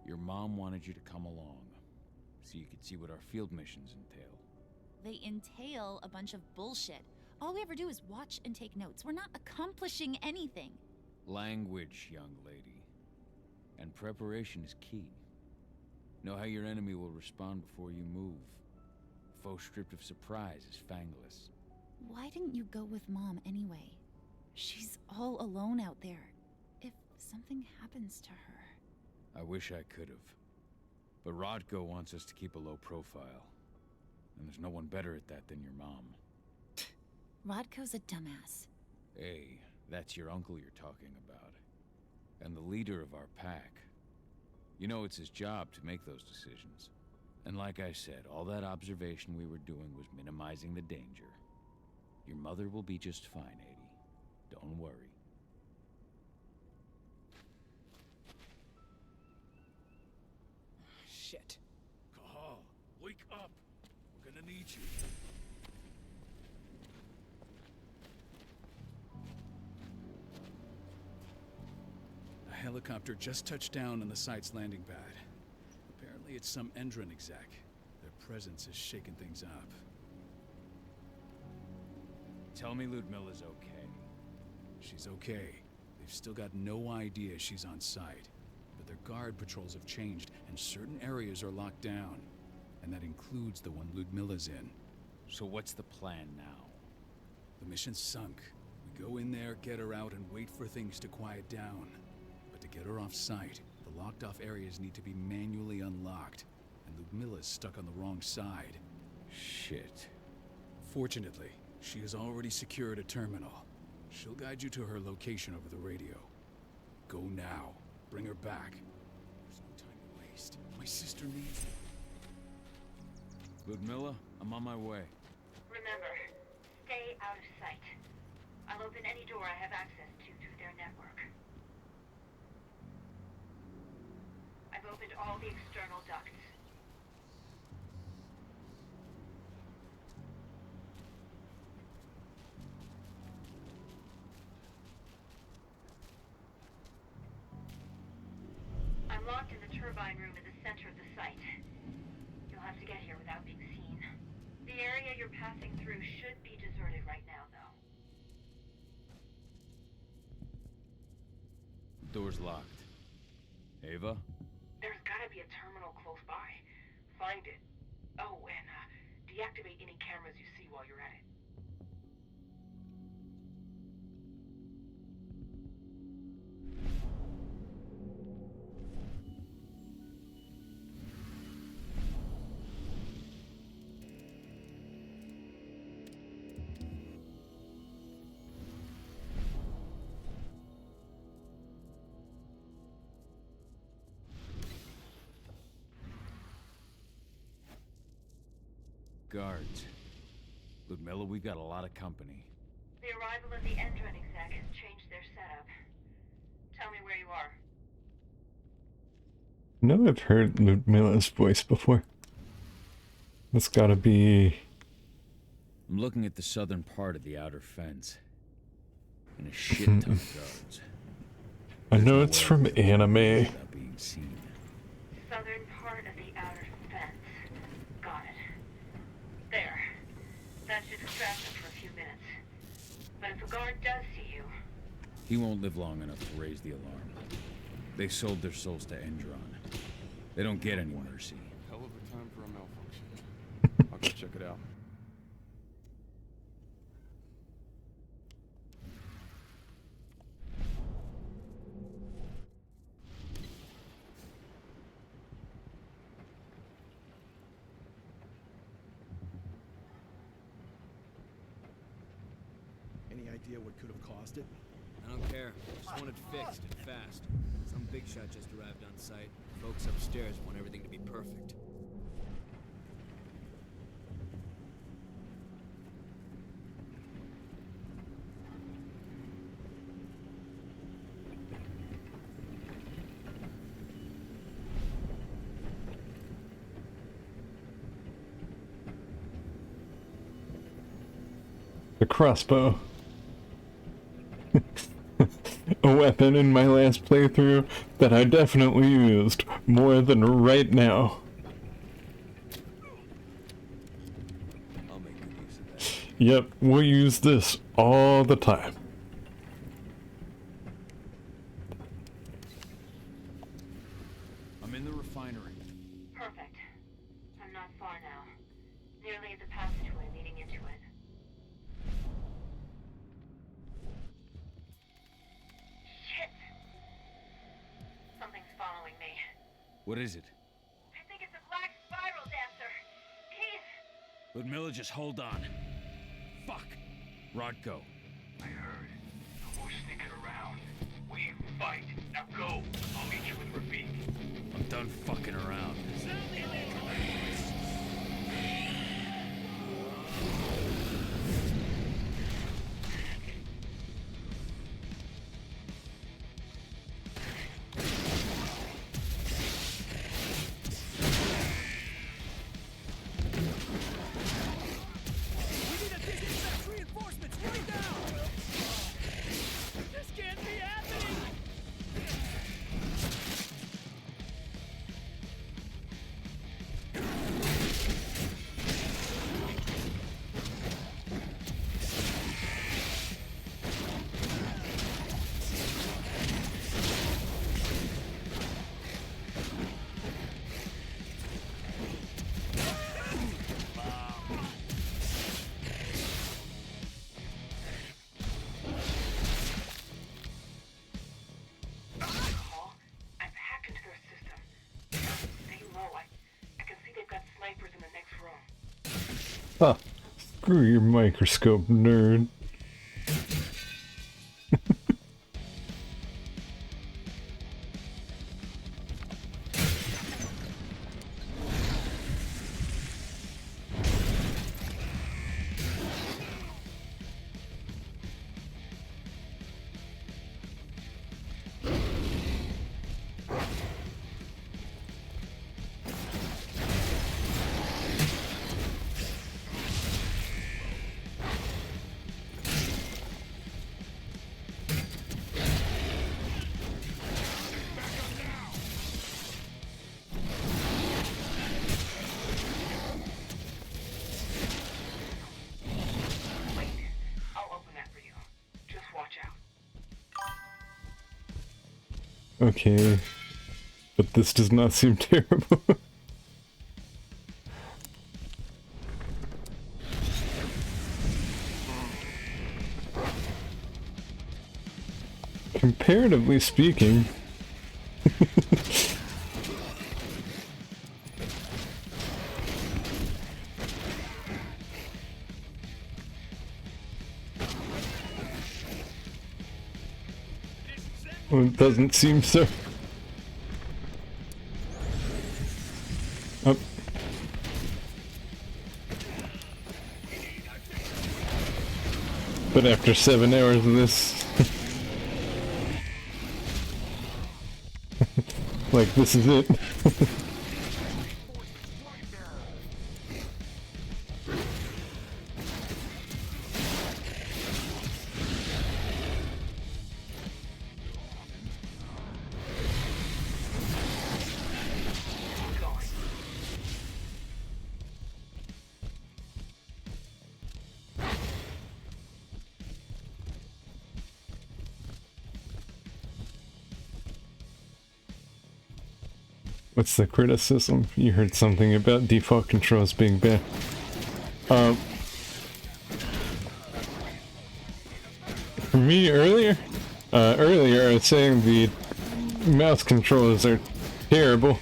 Your mom wanted you to come along, so you could see what our field missions entail. They entail a bunch of bullshit. All we ever do is watch and take notes. We're not accomplishing anything. Language, young lady. And preparation is key. Know how your enemy will respond before you move. Foe stripped of surprise is fangless. Why didn't you go with Mom anyway? She's all alone out there. If something happens to her... I wish I could have. But Rodko wants us to keep a low profile. And there's no one better at that than your mom. Rodko's a dumbass. Hey, that's your uncle you're talking about. And the leader of our pack. You know it's his job to make those decisions. And like I said, all that observation we were doing was minimizing the danger. Your mother will be just fine, Adie. Don't worry. Shit. Cahal, wake up! We're gonna need you. A helicopter just touched down on the site's landing pad. Apparently it's some Endron exec. Their presence is shaking things up. Tell me Ludmilla's okay. She's okay. They've still got no idea she's on site. But their guard patrols have changed, and certain areas are locked down. And that includes the one Ludmilla's in. So what's the plan now? The mission's sunk. We go in there, get her out, and wait for things to quiet down. But to get her off site, the locked-off areas need to be manually unlocked. And Ludmilla's stuck on the wrong side. Shit. Fortunately, she has already secured a terminal. She'll guide you to her location over the radio. Go now. Bring her back. There's no time to waste. My sister needs you. Ludmilla, I'm on my way. Remember, stay out of sight. I'll open any door I have access to through their network. I've opened all the external ducts. I'm locked in the turbine room in the center of the site. You'll have to get here without being seen. The area you're passing through should be deserted right now, though. Door's locked. Ava? There's gotta be a terminal close by. Find it. Oh, and deactivate any cameras you see while you're at it. guards. Ludmilla, we've got a lot of company. The arrival of the Endron exec has changed their setup. Tell me where you are. I know I've heard Ludmilla's voice before. It's gotta be... I'm looking at the southern part of the outer fence. And a shit ton of guards. I know it's from anime. Without being seen. Southern part of the outer fence. Got it. There. That should distract them for a few minutes. But if a guard does see you... He won't live long enough to raise the alarm. They sold their souls to Endron. They don't get any mercy. Hell of a time for a malfunction. I'll go check it out. Any idea what could have caused it? I don't care. Just want it fixed and fast. Some big shot just arrived on site. Folks upstairs want everything to be perfect. The crossbow. A weapon in my last playthrough that I definitely used more than right now. I'll make good use of that. Yep, we'll use this all the time. I'm in the refinery. Perfect. I'm not far now. Nearly at the passageway leading into it. Shit! Something's following me. What is it? I think it's a black spiral dancer. He's... Ludmilla, just hold on. Fuck. Rodko. I heard. No more sneaking around. We fight. Now go. I'll meet you with Rafik. I'm done fucking around. Huh. Screw your microscope, nerd. Okay, but this does not seem terrible. Comparatively speaking. Well, it doesn't seem so. Oh. But after 7 hours of this, like, this is it. What's the criticism? You heard something about default controls being bad. For me earlier I was saying the mouse controls are terrible.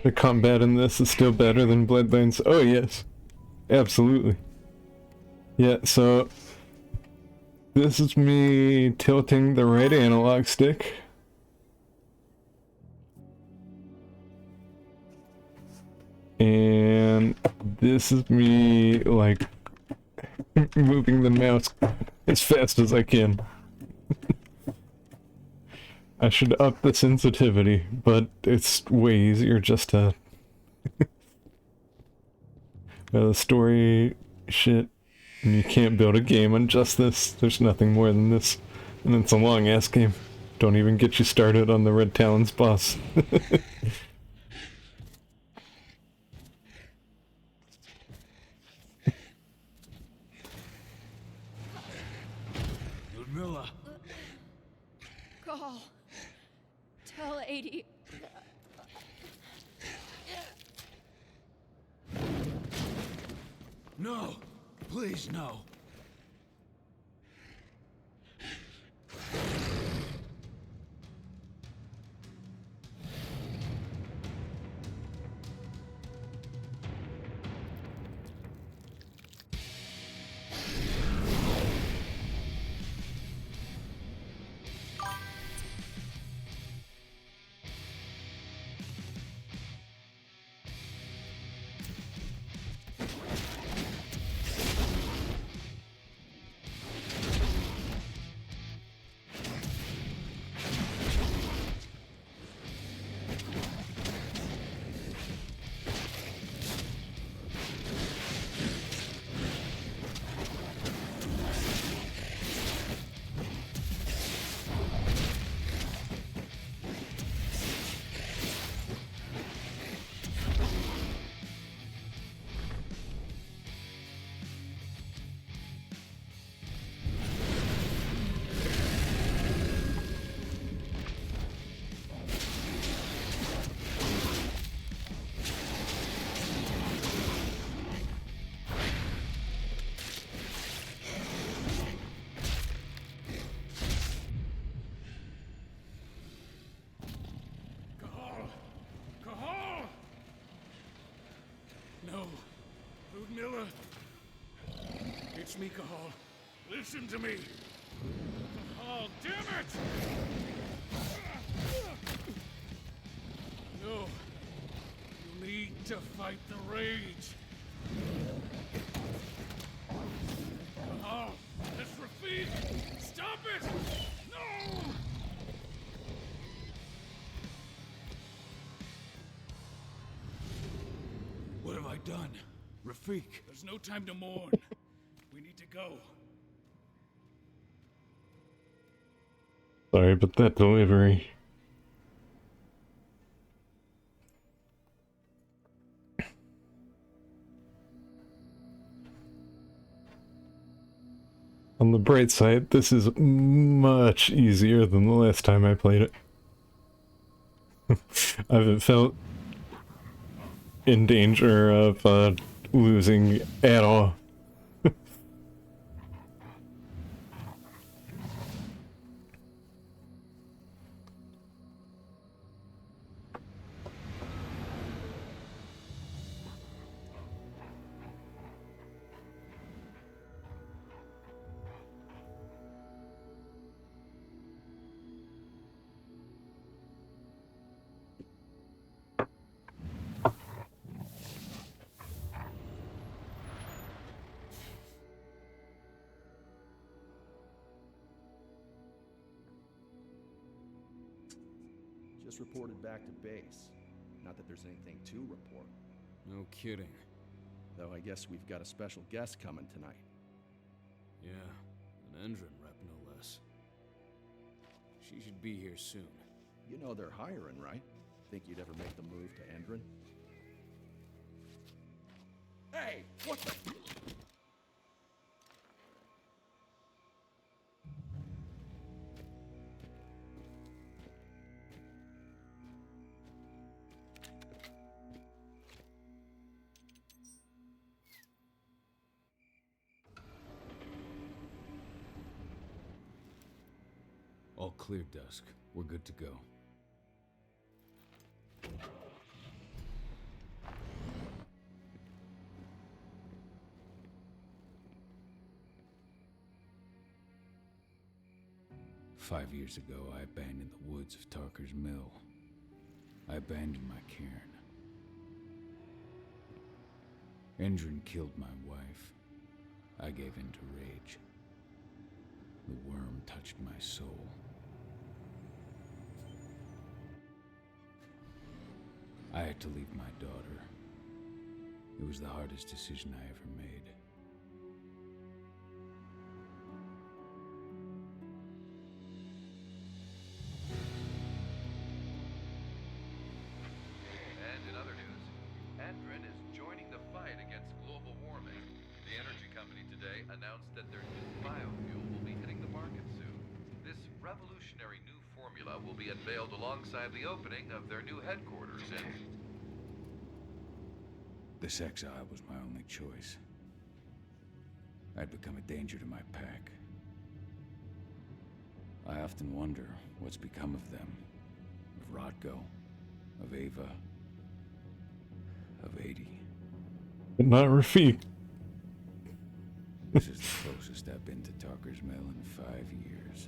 The combat in this is still better than Bloodlines. Oh yes, absolutely. Yeah, so this is me tilting the right analog stick. And this is me, like, moving the mouse as fast as I can. I should up the sensitivity, but it's way easier just to... the story shit. And you can't build a game on just this. There's nothing more than this. And it's a long-ass game. Don't even get you started on the Red Talons boss. Ludmilla. Call. Tell 80. No! Please, no. Ludmilla. It's me, Cahal. Listen to me. Cahal, damn it! No. You need to fight the rage. Cahal, that's Rafik! Stop it! No! What have I done? Rafik. There's no time to mourn. We need to go. Sorry, but that delivery. On the bright side, this is much easier than the last time I played it. I haven't felt in danger of losing at all. Just reported back to base. Not that there's anything to report. No kidding. Though I guess we've got a special guest coming tonight. Yeah, an Endron rep, no less. She should be here soon. You know they're hiring, right? Think you'd ever make the move to Endron? Hey, what the... All clear, Dusk. We're good to go. 5 years ago, I abandoned the woods of Tarker's Mill. I abandoned my cairn. Endron killed my wife. I gave in to rage. The worm touched my soul. I had to leave my daughter. It was the hardest decision I ever made. And in other news, Endron is joining the fight against global warming. The energy company today announced that their new biofuel will be hitting the market soon. This revolutionary new formula will be unveiled alongside the opening of their new headquarters in... This exile was my only choice. I'd become a danger to my pack. I often wonder what's become of them. Of Rodko, of Ava, of 80. But not Rafik. This is the closest I've been to Tarker's Mill in 5 years.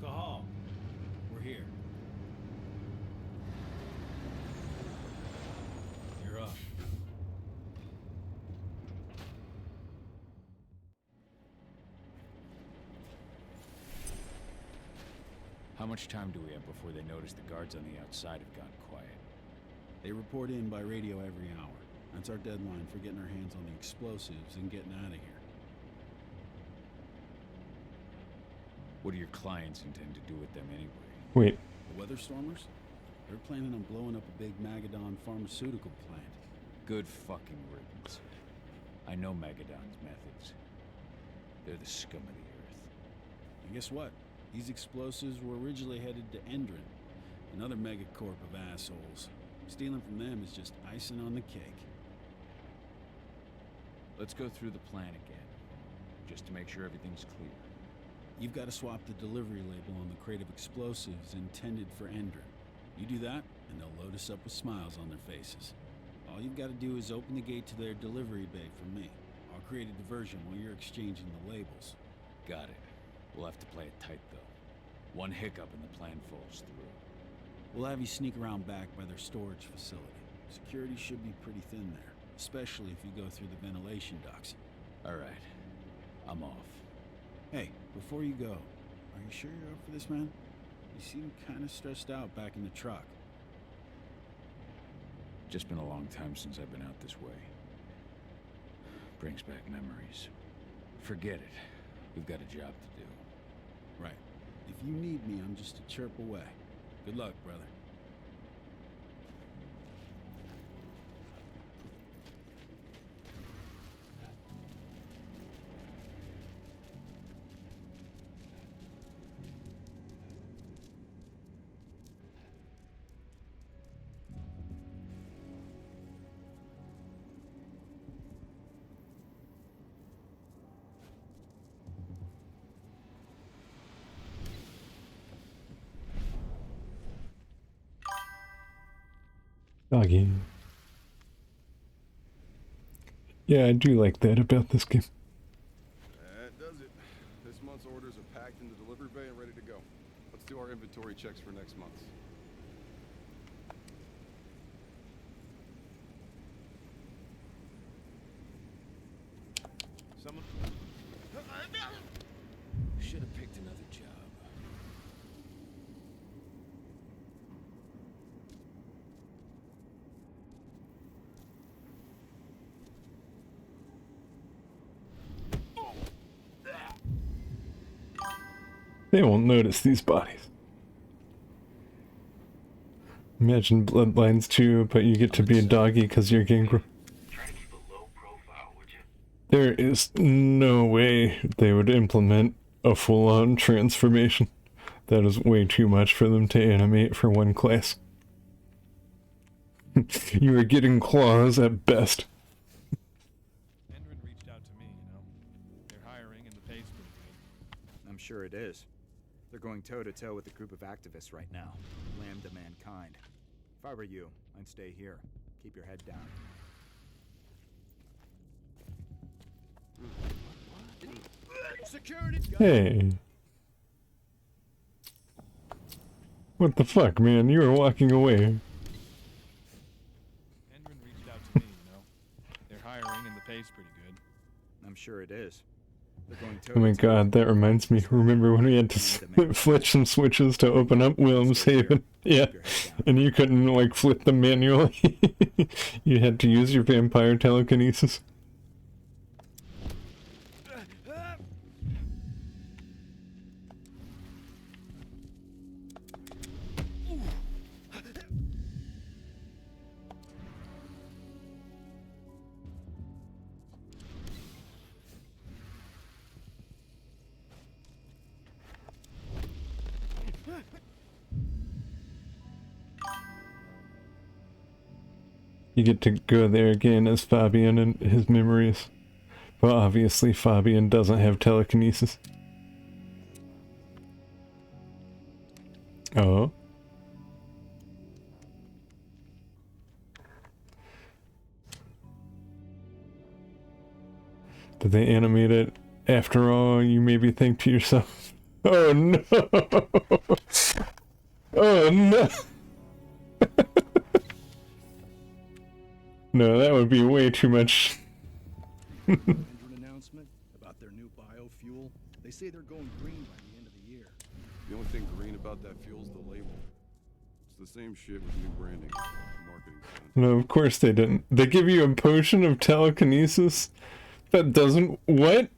Cahal, we're here. You're up. How much time do we have before they notice the guards on the outside have gone quiet? They report in by radio every hour. That's our deadline for getting our hands on the explosives and getting out of here. What do your clients intend to do with them anyway? Wait. The Weatherstormers? They're planning on blowing up a big Magadon pharmaceutical plant. Good fucking riddance. I know Magadon's methods. They're the scum of the earth. And guess what? These explosives were originally headed to Endron, another megacorp of assholes. Stealing from them is just icing on the cake. Let's go through the plan again, just to make sure everything's clear. You've got to swap the delivery label on the crate of explosives intended for Endron. You do that, and they'll load us up with smiles on their faces. All you've got to do is open the gate to their delivery bay for me. I'll create a diversion while you're exchanging the labels. Got it. We'll have to play it tight, though. One hiccup and the plan falls through. We'll have you sneak around back by their storage facility. Security should be pretty thin there, especially if you go through the ventilation ducts. All right. I'm off. Hey, before you go, are you sure you're up for this, man? You seem kind of stressed out back in the truck. Just been a long time since I've been out this way. Brings back memories. Forget it. We've got a job to do. Right. If you need me, I'm just a chirp away. Good luck, brother. Doggy. Yeah, I do like that about this game. That does it. This month's orders are packed in the delivery bay and ready to go. Let's do our inventory checks for next month. Someone. Should have picked another job. They won't notice these bodies. Imagine Bloodlines 2, but you get to be a doggy because you're getting... There is no way they would implement a full-on transformation. That is way too much for them to animate for one class. You are getting claws at best. Endrin reached out to me, you know. They're hiring and the pay's pretty good. I'm sure it is. They're going toe-to-toe with a group of activists right now. Lambda Mankind. If I were you, I'd stay here. Keep your head down. Security. Hey. What the fuck, man? You were walking away. Endrin reached out to me, you know. They're hiring and the pay's pretty good. I'm sure it is. They're going Oh my god, that reminds me. Remember when we had to flip some switches to open up Wilmshaven? Yeah, and you couldn't, like, flip them manually. You had to use your vampire telekinesis. You get to go there again as Fabian and his memories. But obviously Fabian doesn't have telekinesis. Oh. Did they animate it after all? You maybe think to yourself, oh no! Oh no! No, that would be way too much. Endrin announcement about their new biofuel. They say they're going green by the end of the year. The only thing green about that fuel's the label. It's the same shit with new branding, marketing stunt. No, of course they didn't. They give you a potion of telekinesis that doesn't... What?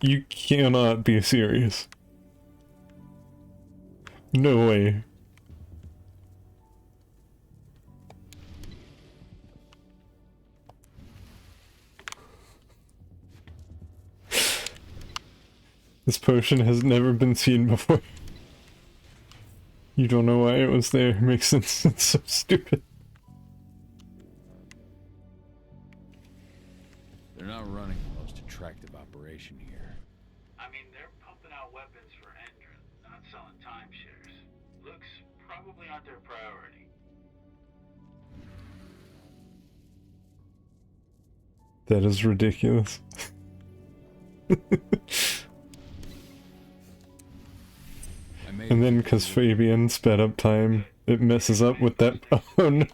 You cannot be serious. No way. This potion has never been seen before. You don't know why it was there. It makes sense. It's so stupid. They're not running the most attractive operation here. I mean, they're pumping out weapons for Endrin, not selling timeshares. Looks probably not their priority. That is ridiculous. And then, because Fabian sped up time, it messes up with that. Oh no!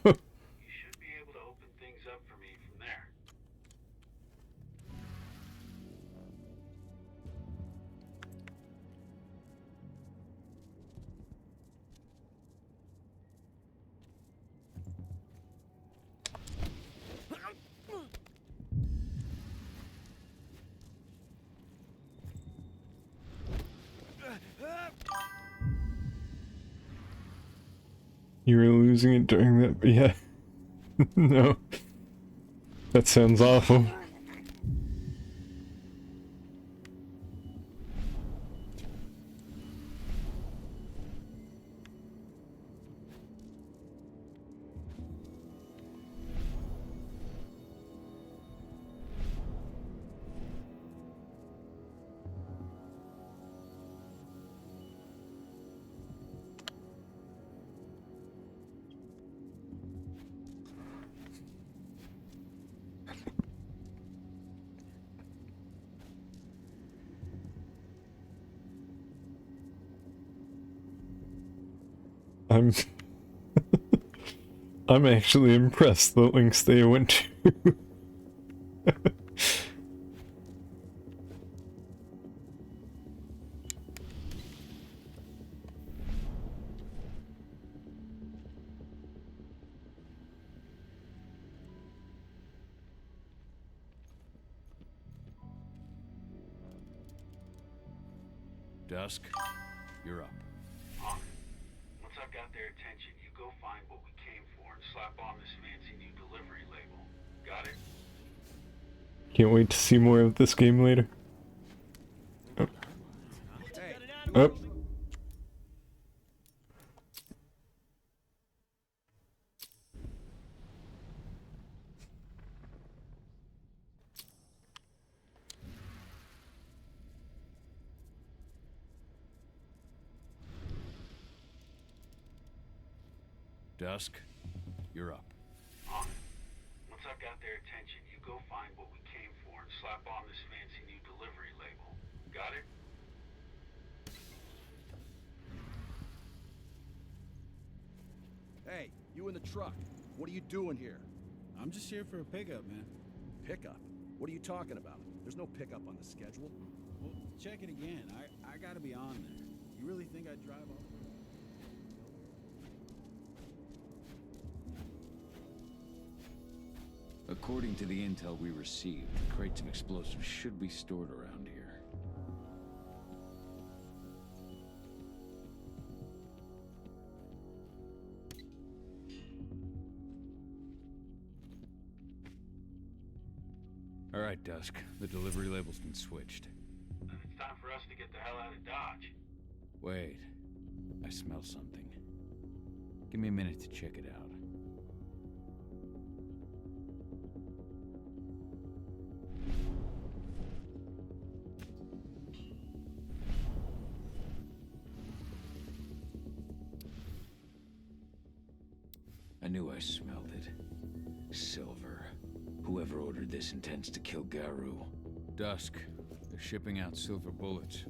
You were losing it during that. Yeah. No. That sounds awful. I'm I'm actually impressed the lengths they went to. Dusk, you're up. On it. Once I've got their attention, you go find what we came for and slap on this fancy new delivery label. Got it? Can't wait to see more of this game later. Oh. Oh. Dusk, you're up. On it. Once I've got their attention, you go find what we came for and slap on this fancy new delivery label. Got it? Hey, you in the truck. What are you doing here? I'm just here for a pickup, man. Pickup? What are you talking about? There's no pickup on the schedule. Well, check it again. I gotta be on there. You really think I'd drive all the way? According to the intel we received, crates of explosives should be stored around here. All right, Dusk. The delivery label's been switched. Then it's time for us to get the hell out of Dodge. Wait. I smell something. Give me a minute to check it out. I knew I smelled it. Silver. Whoever ordered this intends to kill Garou. Dusk. They're shipping out silver bullets.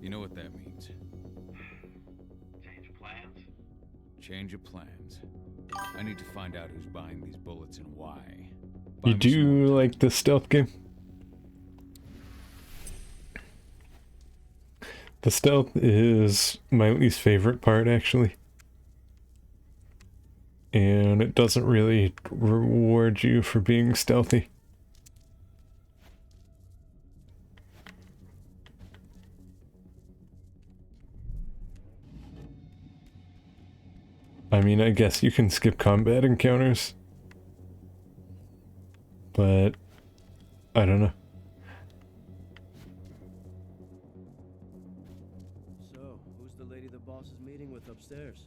You know what that means. Change of plans? Change of plans. I need to find out who's buying these bullets and why. You do like the stealth game? The stealth is my least favorite part, actually. And it doesn't really reward you for being stealthy. I mean, I guess you can skip combat encounters. But I don't know. So, who's the lady the boss is meeting with upstairs?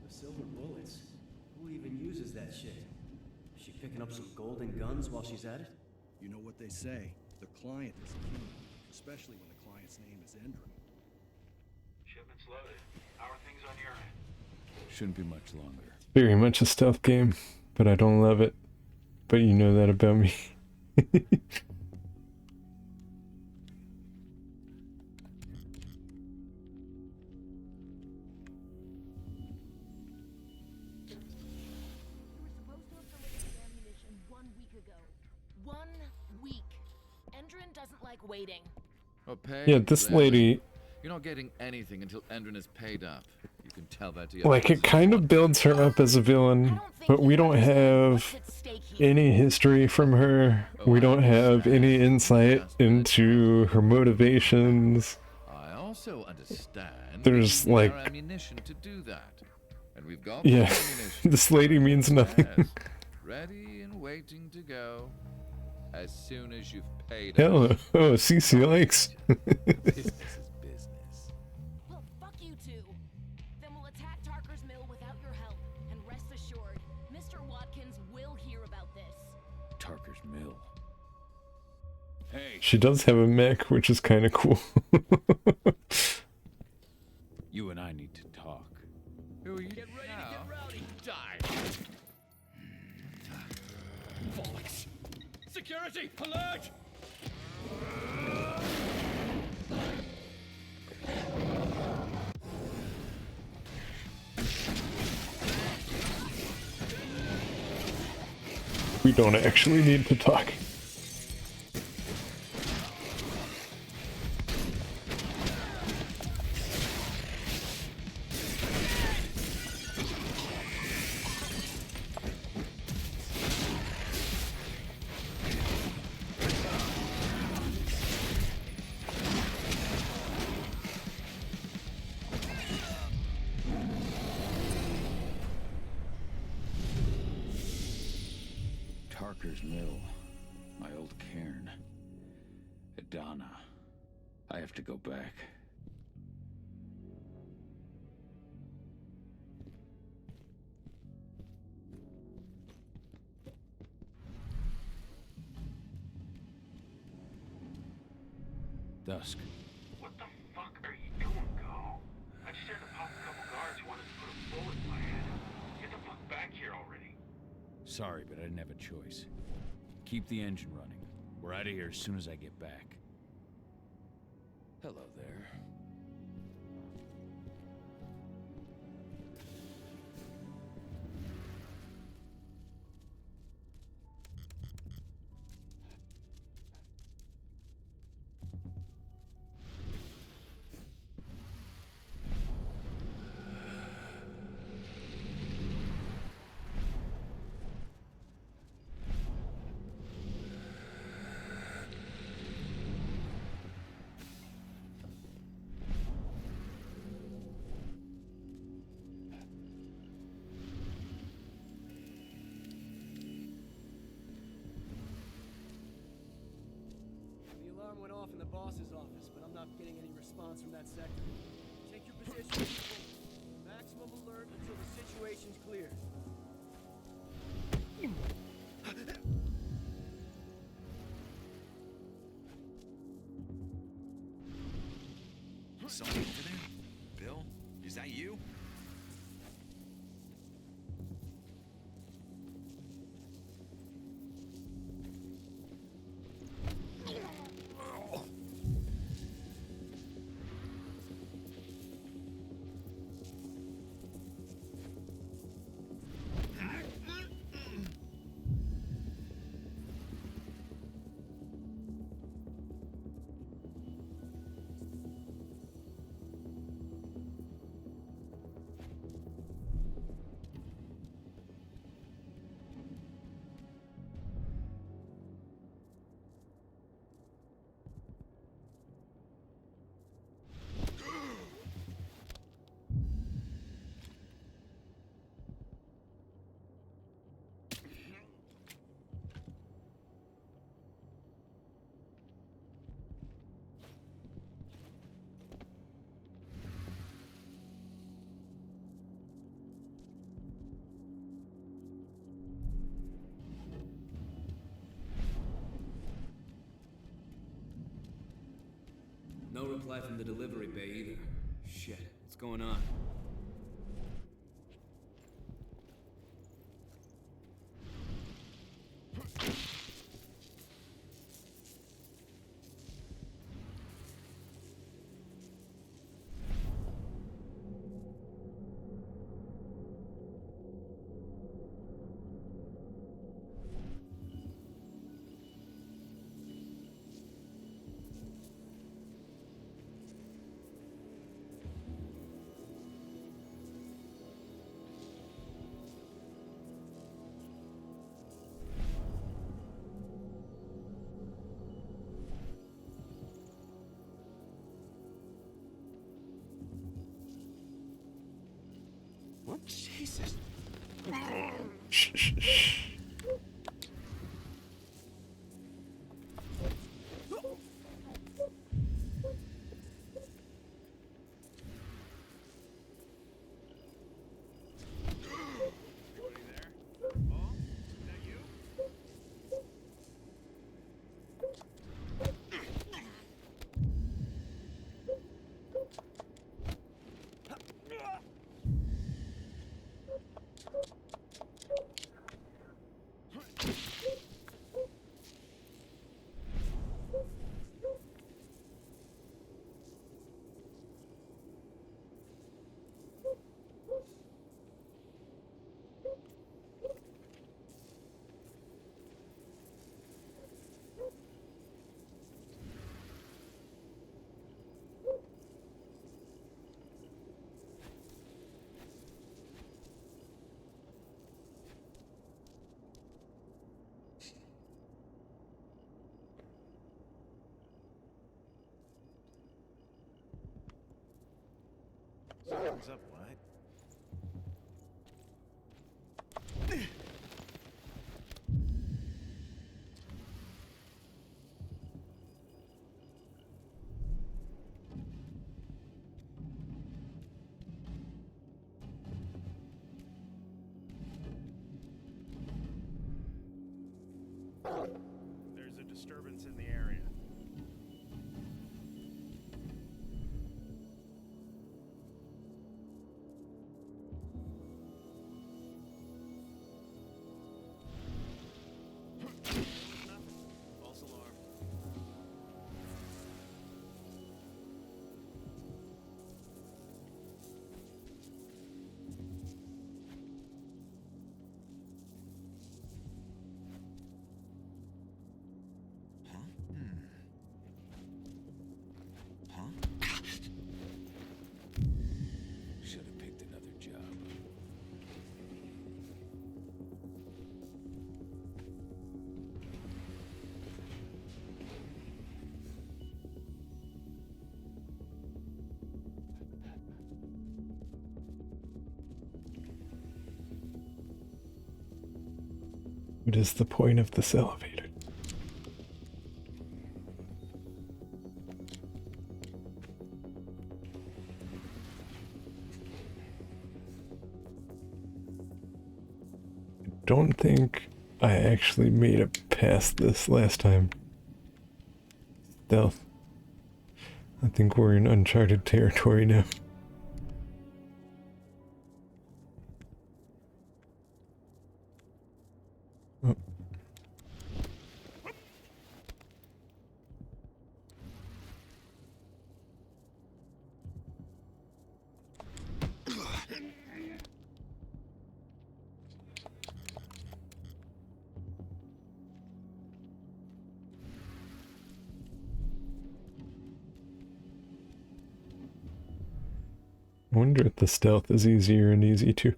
The silver bullets? Who even uses that shit? Is she picking up some golden guns while she's at it? You know what they say. The client is king, especially when the client's name is Endron. Shipment's loaded. How are things on your end? Shouldn't be much longer. Very much a stealth game, but I don't love it. But you know that about me. Waiting. Oh, pay? Yeah, this lady... You're not getting anything until Endron is paid up. You can tell that to your Like, it kind of builds her up as a villain, but we don't have any history from her. We don't have any insight into her motivations. I also understand There's, you need like... our ammunition to do that. And we've got Yeah, ammunition. this lady means nothing. Yes, ready and waiting to go. As soon as you've paid Hell, us. oh, CC likes. Business is business. Well, fuck you two. Then we'll attack Tarker's Mill without your help. And rest assured, Mr. Watkins will hear about this. Tarker's Mill. Hey. She does have a mech, which is kind of cool. You and I need to talk. Who are you? Get ready to get rowdy. Die. Bollocks. Security, alert! We don't actually need to talk. Tarker's Mill. My old cairn. Adana. I have to go back. Dusk. What the fuck are you doing, Go? I just had to pop a couple guards who wanted to put a bullet in my head. Get the fuck back here already. Sorry, but I didn't have a choice. Keep the engine running. We're out of here as soon as I get back. Hello there. The alarm went off in the boss's office, but I'm not getting any response from that sector. Take your position, people. Maximum alert until the situation's clear. Someone over there? Bill? Is that you? No reply from the delivery bay either. Shit, what's going on? What? Jesus. Shh, shh, shh. What's up, what? There's a disturbance in the area. False alarm. Should have picked another job. What is the point of this elevator? Don't think I actually made it past this last time. Stealth. I think we're in uncharted territory now. Oh. I wonder if the stealth is easier and easy too.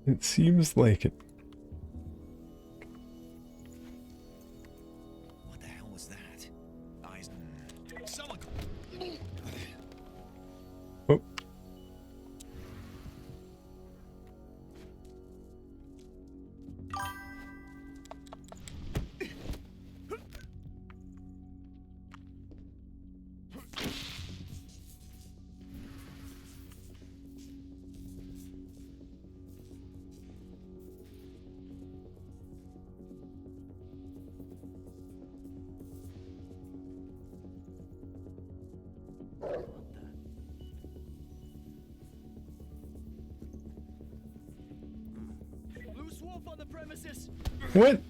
It seems like it. What the hell was that? Eyes. Someone. Oh. Loose wolf on the premises. What?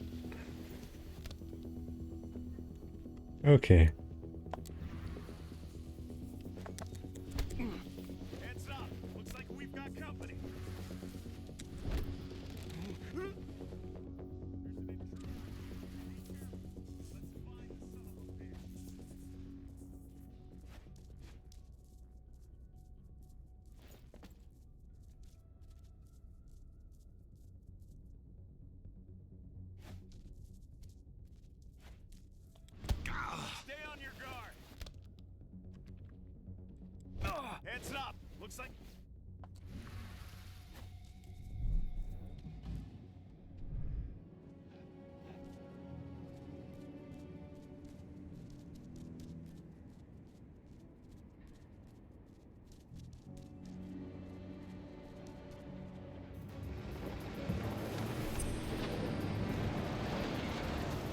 Okay. Heads up. Looks like we've got company. Stay on your guard. Heads up. Looks like.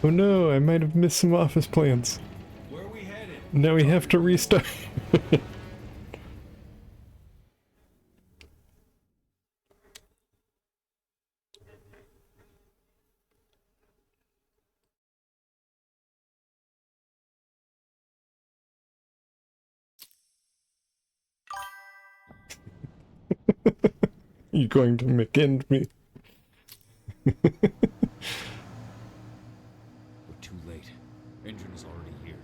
Oh no, I might have missed some office plans. Where are we headed? Now we have to restart. You going to McEnd me? We're too late. Engine is already here.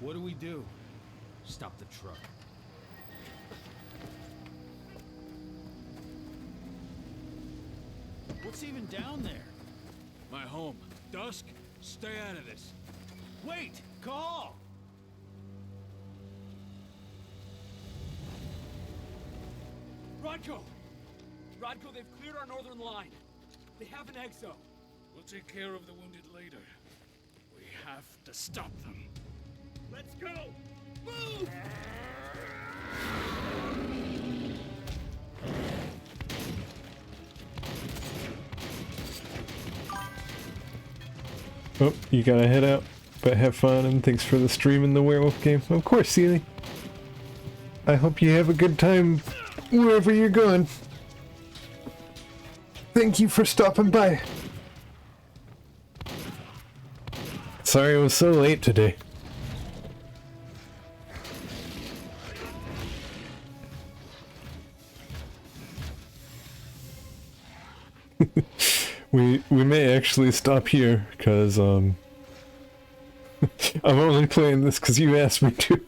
What do we do? Stop the truck. What's even down there? My home. Dusk, stay out of this. Wait! Call! Rodko! Rodko, they've cleared our northern line. They have an exo. We'll take care of the wounded later. We have to stop them. Let's go! Move! Oh, you gotta head out. But have fun, and thanks for the stream in the werewolf game. Of course, Seely. I hope you have a good time wherever you're going. Thank you for stopping by. Sorry it was so late today. We may actually stop here, because, I'm only playing this because you asked me to.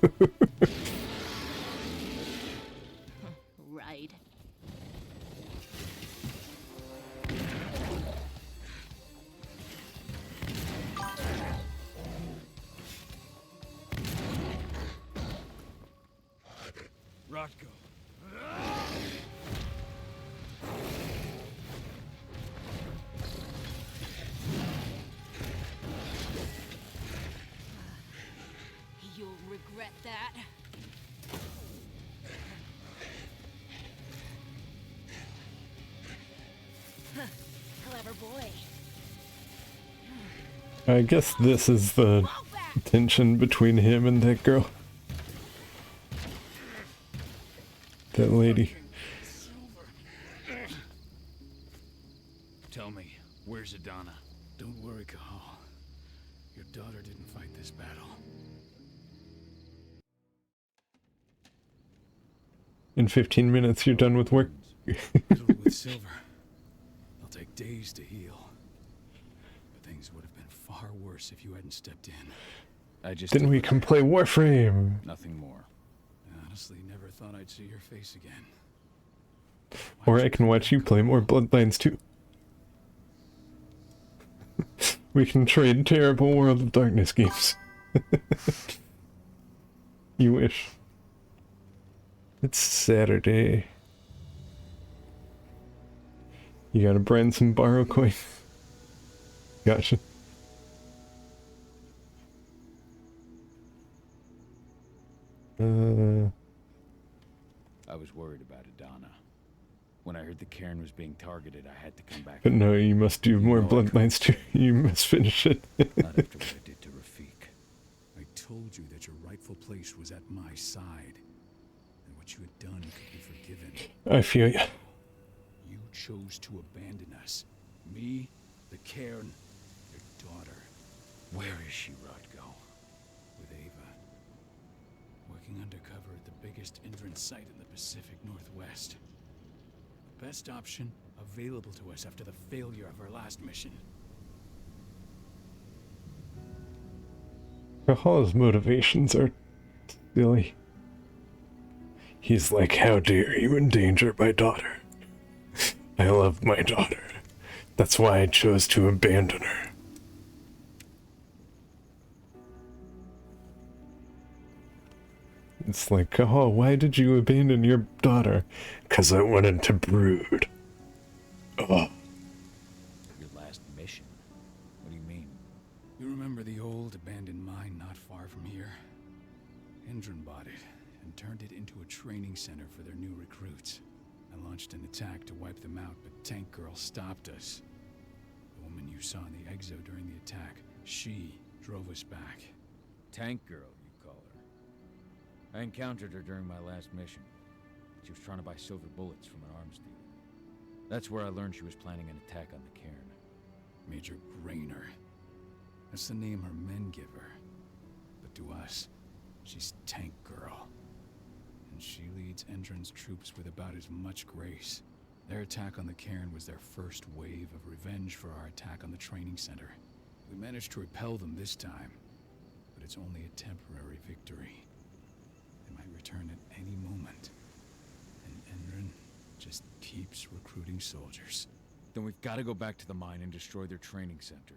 Right. Rodko. You'll regret that. Clever boy. I guess this is the tension between him and that girl. That lady. Tell me, where's Adana? Don't worry, Cahal. Your daughter didn't fight this battle. In 15 minutes, you're done with work. Riddled with silver. It'll take days to heal. But things would have been far worse if you hadn't stepped in. I just Then we can play Warframe. Nothing more. I honestly never thought I'd see your face again. Or I can watch you play more Bloodlines 2. We can trade terrible World of Darkness games. You wish. It's Saturday. You gotta brand some borrow coin. Gotcha. I was worried about Adana. When I heard the cairn was being targeted, I had to come back. But no, you must do more Bloodlines 2. You must finish it. Not after what I did to Rafik. I told you that your rightful place was at my side. And what you had done could be forgiven. I feel ya. You chose to abandon us. Me, the cairn, your daughter. Where is she, Rodko? With Ava. Working undercover at the biggest Indran site in the Pacific Northwest. The best option available to us after the failure of our last mission. Cahal's motivations are silly. He's like, how dare you endanger my daughter? I love my daughter. That's why I chose to abandon her. It's like, Cahal, why did you abandon your daughter? 'Cause I wanted to brood. Oh. Your last mission? What do you mean? You remember the old abandoned mine not far from here? Indran bought it and turned it into a training center for their new recruits. I launched an attack to wipe them out, but Tank Girl stopped us. The woman you saw in the exo during the attack, she drove us back. Tank Girl, you call her. I encountered her during my last mission. She was trying to buy silver bullets from an arms dealer. That's where I learned she was planning an attack on the cairn. Major Grainer. That's the name her men give her. to us. She's Tank Girl. And she leads Endron's troops with about as much grace. Their attack on the cairn was their first wave of revenge for our attack on the training center. We managed to repel them this time, but it's only a temporary victory. They might return at any moment. And Endron just keeps recruiting soldiers. Then we've got to go back to the mine and destroy their training center.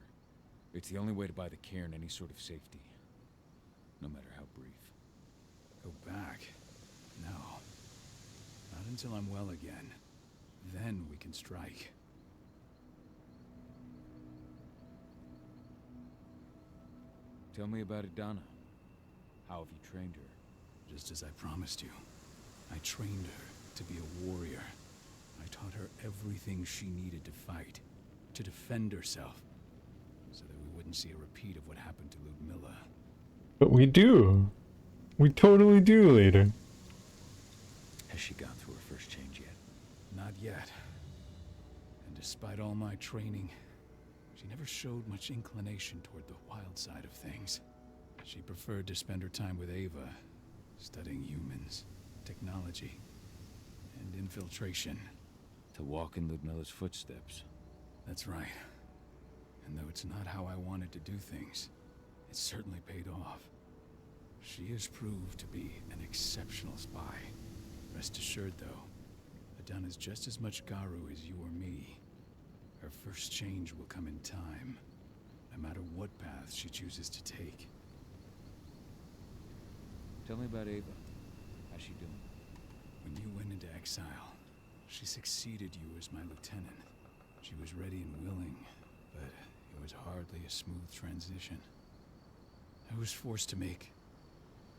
It's the only way to buy the cairn any sort of safety. No matter how brief. Go back? No. Not until I'm well again. Then we can strike. Tell me about Adana. How have you trained her? Just as I promised you. I trained her to be a warrior. I taught her everything she needed to fight, to defend herself, so that we wouldn't see a repeat of what happened to Ludmilla. But we do. We totally do later. Has she gone through her first change yet? Not yet. And despite all my training, she never showed much inclination toward the wild side of things. She preferred to spend her time with Ava, studying humans, technology, and infiltration. To walk in Ludmilla's footsteps. That's right. And though it's not how I wanted to do things, it certainly paid off. She has proved to be an exceptional spy. Rest assured, though, Adana's just as much Garu as you or me. Her first change will come in time, no matter what path she chooses to take. Tell me about Ava. How's she doing? When you went into exile, she succeeded you as my lieutenant. She was ready and willing, but it was hardly a smooth transition. I was forced to make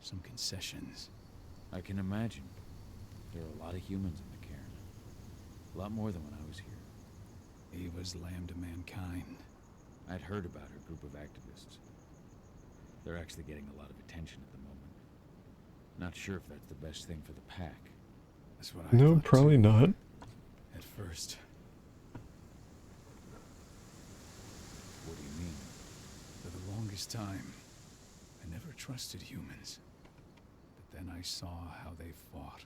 some concessions. I can imagine. There are a lot of humans in the cairn. A lot more than when I was here. Ava's Lamb to Mankind. I'd heard about her group of activists. They're actually getting a lot of attention at the moment. Not sure if that's the best thing for the pack. That's what I No, thought probably too. not. At first. What do you mean? For the longest time, I never trusted humans. But then I saw how they fought.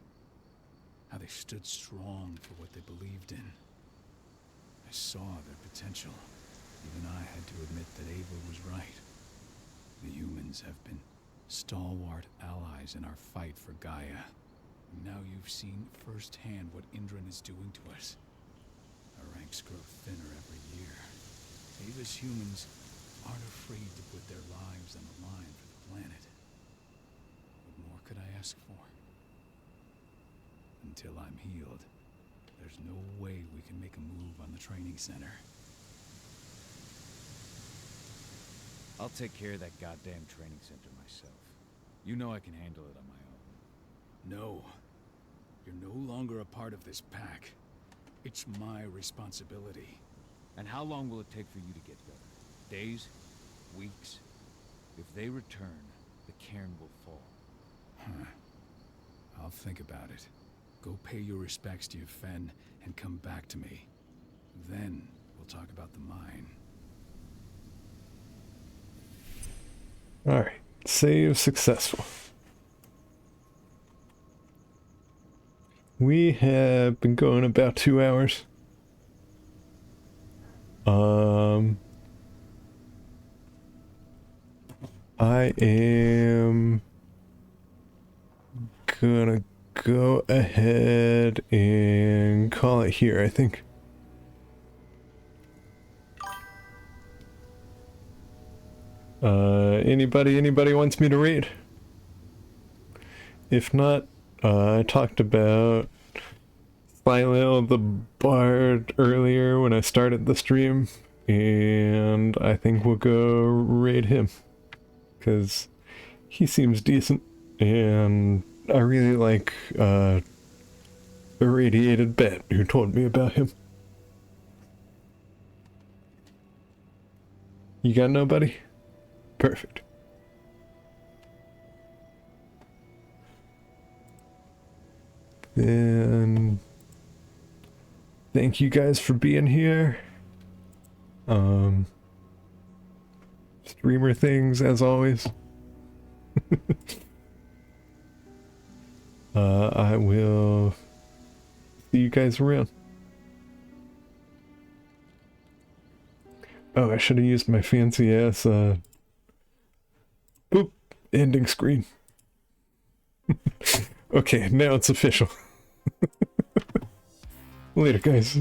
How they stood strong for what they believed in. I saw their potential. Even I had to admit that Ava was right. The humans have been stalwart allies in our fight for Gaia. Now you've seen firsthand what Endron is doing to us. Our ranks grow thinner every year. Ava's humans aren't afraid to put their lives on the line for the planet. What more could I ask for? Until I'm healed, there's no way we can make a move on the training center. I'll take care of that goddamn training center myself. You know I can handle it on my own. No. You're no longer a part of this pack. It's my responsibility. And how long will it take for you to get better? Days? Weeks? If they return, the cairn will fall. Huh. I'll think about it. Go pay your respects to your Fen and come back to me. Then we'll talk about the mine. Alright, save successful. We have been going about 2 hours. I am gonna go ahead and call it here, I think. Anybody wants me to raid? If not, I talked about Philo the Bard earlier when I started the stream, and I think we'll go raid him, because he seems decent, and I really like the Irradiated Bet who told me about him. You got nobody? Perfect. Then thank you guys for being here. Streamer things as always. I will see you guys around. Oh, I should have used my fancy ass, boop, ending screen. Okay, now it's official. Later, guys.